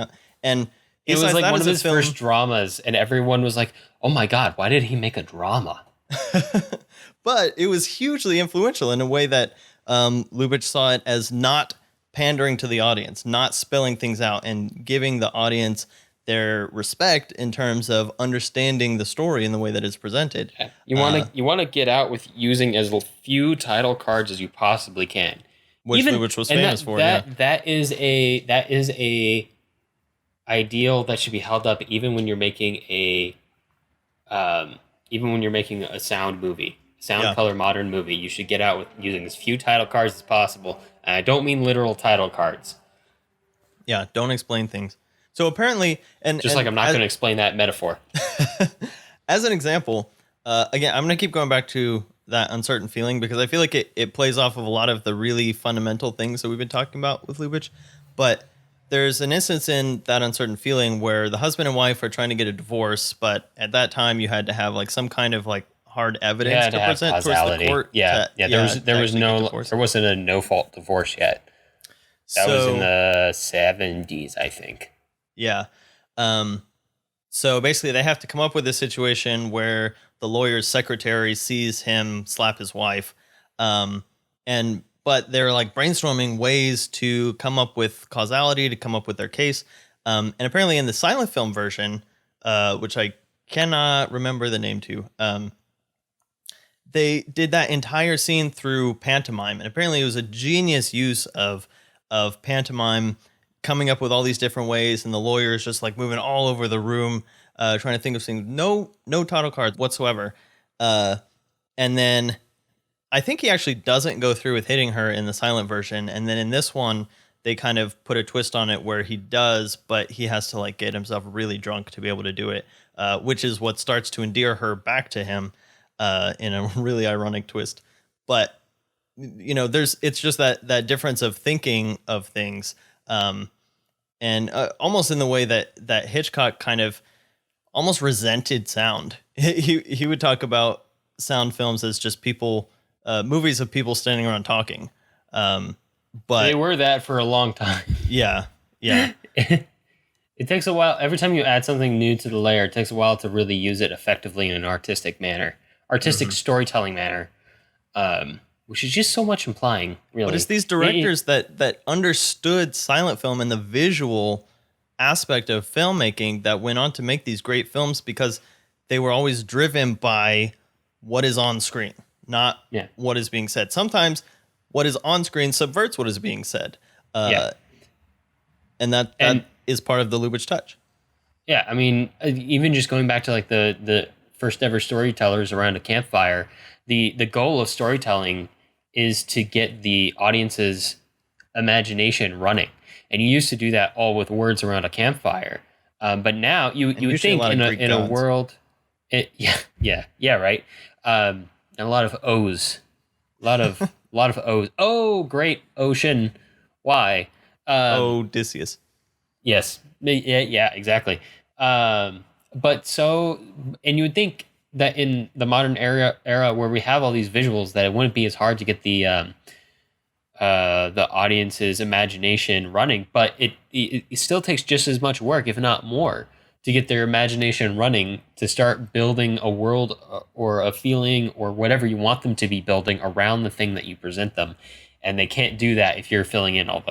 And
it was like one of his first dramas, and everyone was like, "Oh my God, why did he make a drama?"
But it was hugely influential in a way that Lubitsch saw it as not pandering to the audience, not spelling things out, and giving the audience their respect in terms of understanding the story in the way that it's presented.
Yeah. You want to get out with using as few title cards as you possibly can.
Which Lubitsch was famous for.
That is a ideal that should be held up even when you're making a sound movie, color modern movie. You should get out with using as few title cards as possible. And I don't mean literal title cards.
Yeah, don't explain things. So apparently,
like I'm not going to explain that metaphor.
As an example, again, I'm going to keep going back to that uncertain feeling because I feel like it plays off of a lot of the really fundamental things that we've been talking about with Lubitsch. But there's an instance in that uncertain feeling where the husband and wife are trying to get a divorce, but at that time you had to have like some kind of like hard evidence to present towards the court.
There wasn't a no fault divorce yet. That was in the 70s, I think.
Yeah. So basically they have to come up with a situation where the lawyer's secretary sees him slap his wife. But they're like brainstorming ways to come up with causality, to come up with their case. And apparently in the silent film version, which I cannot remember the name to, they did that entire scene through pantomime. And apparently it was a genius use of pantomime, coming up with all these different ways, and the lawyer is just like moving all over the room, trying to think of things. No title cards whatsoever. And then I think he actually doesn't go through with hitting her in the silent version. And then in this one, they kind of put a twist on it where he does, but he has to like get himself really drunk to be able to do it, which is what starts to endear her back to him in a really ironic twist. But, you know, it's just that difference of thinking of things. And almost in the way that Hitchcock kind of almost resented sound. He would talk about sound films as just people, movies of people standing around talking. But
they were that for a long time.
Yeah.
It takes a while. Every time you add something new to the layer, it takes a while to really use it effectively in an artistic storytelling manner. Which is just so much implying, really.
But it's these directors that understood silent film and the visual aspect of filmmaking that went on to make these great films because they were always driven by what is on screen, not what is being said. Sometimes what is on screen subverts what is being said. And that is part of the Lubitsch Touch.
Yeah, I mean, even just going back to like the first ever storytellers around a campfire, the goal of storytelling is to get the audience's imagination running. And you used to do that all with words around a campfire. But now you would think in a world, right? And a lot of O's, a lot of O's. Oh, great ocean. Why?
Odysseus.
Yes. Yeah, exactly. And you would think that in the modern era where we have all these visuals, that it wouldn't be as hard to get the audience's imagination running, but it still takes just as much work, if not more, to get their imagination running, to start building a world or a feeling or whatever you want them to be building around the thing that you present them. And they can't do that if you're filling in all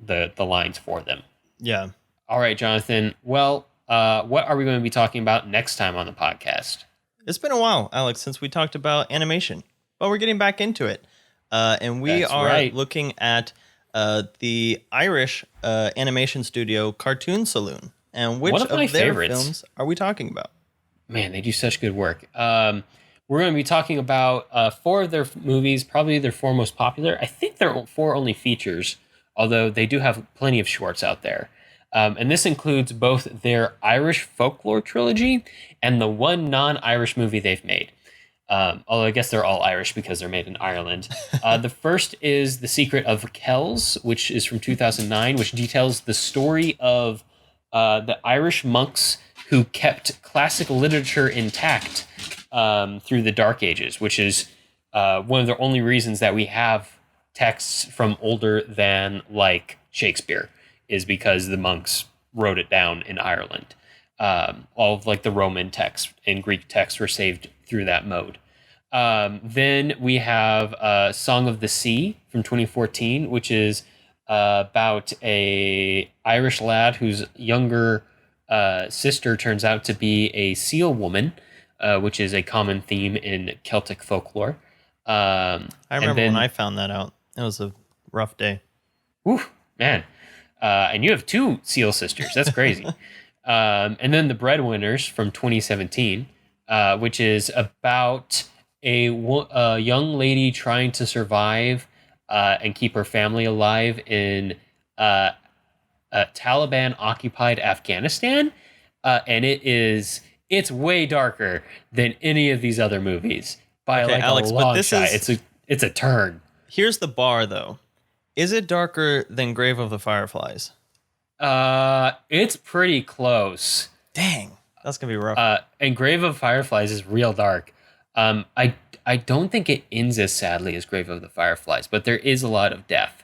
the lines for them.
Yeah.
All right, Jonathan. Well, what are we going to be talking about next time on the podcast?
It's been a while, Alex, since we talked about animation, but we're getting back into it. And we are looking at the Irish animation studio Cartoon Saloon. And which of their films are we talking about?
Man, they do such good work. We're going to be talking about 4 of their movies, probably their 4 most popular. I think they're 4 only features, although they do have plenty of shorts out there. And this includes both their Irish folklore trilogy and the one non-Irish movie they've made.
Although I guess they're all Irish because they're made in Ireland. The first is The Secret of Kells, which is from 2009, which details the story of the Irish monks who kept classic literature intact through the Dark Ages, which is one of the only reasons that we have texts from older than like Shakespeare, is because the monks wrote it down in Ireland. All of like the Roman texts and Greek texts were saved through that mode. Then we have Song of the Sea from 2014, which is about a Irish lad whose younger sister turns out to be a seal woman, which is a common theme in Celtic folklore.
I remember when I found that out. It was a rough day.
Whew, man. And you have 2 seal sisters. That's crazy. And then The Breadwinners from 2017, which is about a young lady trying to survive and keep her family alive in Taliban-occupied Afghanistan. And it's way darker than any of these other movies by like
Alex,
a
but
long
this
shot.
is-
It's a turn.
Here's the bar, though. Is it darker than Grave of the Fireflies?
It's pretty close.
Dang, that's gonna be rough.
And Grave of Fireflies is real dark. I don't think it ends as sadly as Grave of the Fireflies, but there is a lot of death,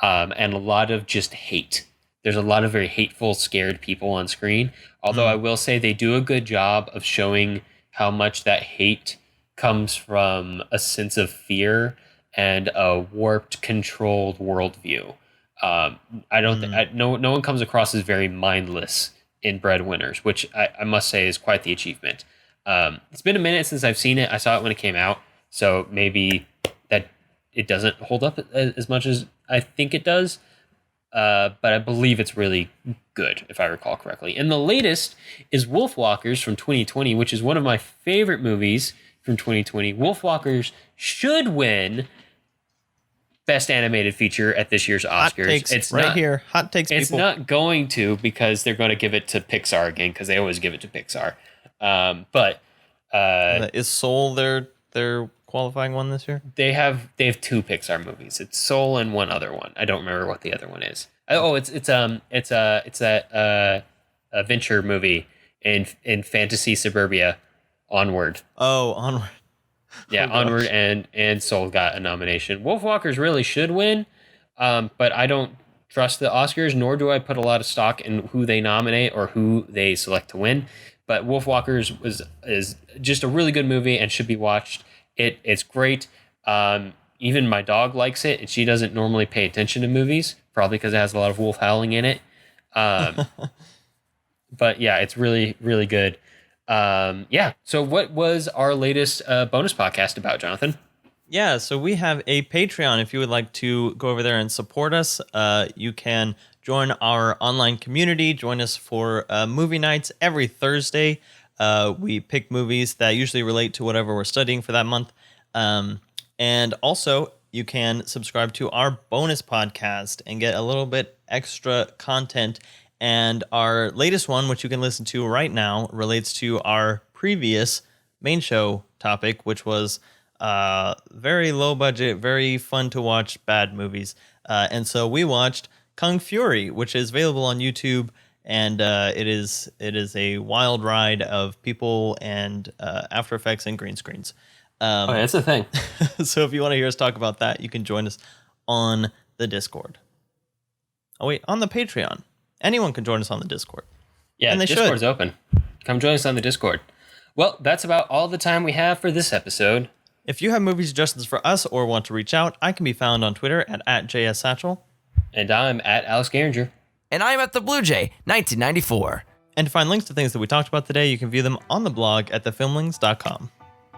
and a lot of just hate. There's a lot of very hateful, scared people on screen. Although I will say they do a good job of showing how much that hate comes from a sense of fear and a warped, controlled worldview. I don't think no one comes across as very mindless in Breadwinners, which I must say is quite the achievement. It's been a minute since I've seen it. I saw it when it came out, so maybe that it doesn't hold up as much as I think it does. But I believe it's really good, if I recall correctly. And the latest is Wolfwalkers from 2020, which is one of my favorite movies from 2020. Wolfwalkers should win Best Animated Feature at this year's Oscars.
Hot takes
It's
right
not,
here. Hot takes,
It's
people.
not going to, because they're going to give it to Pixar again, because they always give it to Pixar. But
Is Soul their qualifying one this year?
they have 2 Pixar movies. It's Soul and one other one. I don't remember what the other one is. Oh, it's that adventure movie in fantasy suburbia, Onward.
Oh, Onward.
Yeah,
Oh,
Onward
gosh.
and Soul got a nomination. Wolfwalkers really should win, but I don't trust the Oscars, nor do I put a lot of stock in who they nominate or who they select to win. But Wolfwalkers is just a really good movie and should be watched. It's great. Even my dog likes it, and she doesn't normally pay attention to movies, probably because it has a lot of wolf howling in it. But yeah, it's really, really good. Yeah. So what was our latest bonus podcast about, Jonathan?
Yeah, so we have a Patreon. If you would like to go over there and support us, you can join our online community. Join us for movie nights every Thursday. We pick movies that usually relate to whatever we're studying for that month. And also, you can subscribe to our bonus podcast and get a little bit extra content. And our latest one, which you can listen to right now, relates to our previous main show topic, which was very low budget, very fun to watch bad movies. And so we watched Kung Fury, which is available on YouTube, and it is a wild ride of people and After Effects and green screens.
That's a thing.
So if you want to hear us talk about that, you can join us on the Discord. Oh wait, on the Patreon. Anyone can join us on the Discord.
Yeah,
And they
Discord's
should.
open. Come join us on the Discord. Well, that's about all the time we have for this episode.
If you have movie suggestions for us or want to reach out, I can be found on Twitter at JSSatchel.
And I'm at Alex Garinger.
And I'm at the Blue Jay, 1994.
And to find links to things that we talked about today, you can view them on the blog at thefilmlings.com.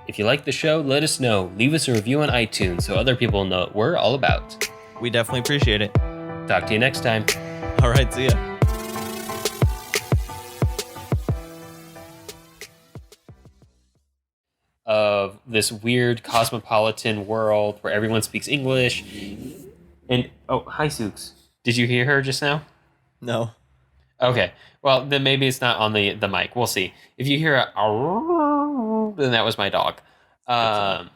If you like the show, let us know. Leave us a review on iTunes so other people know what we're all about.
We definitely appreciate it.
Talk to you next time.
All right, see ya.
Of this weird cosmopolitan world where everyone speaks English. And, oh, hi, Sooks. Did you hear her just now?
No.
Okay. Well, then maybe it's not on the mic. We'll see. If you hear a then that was my dog. Um,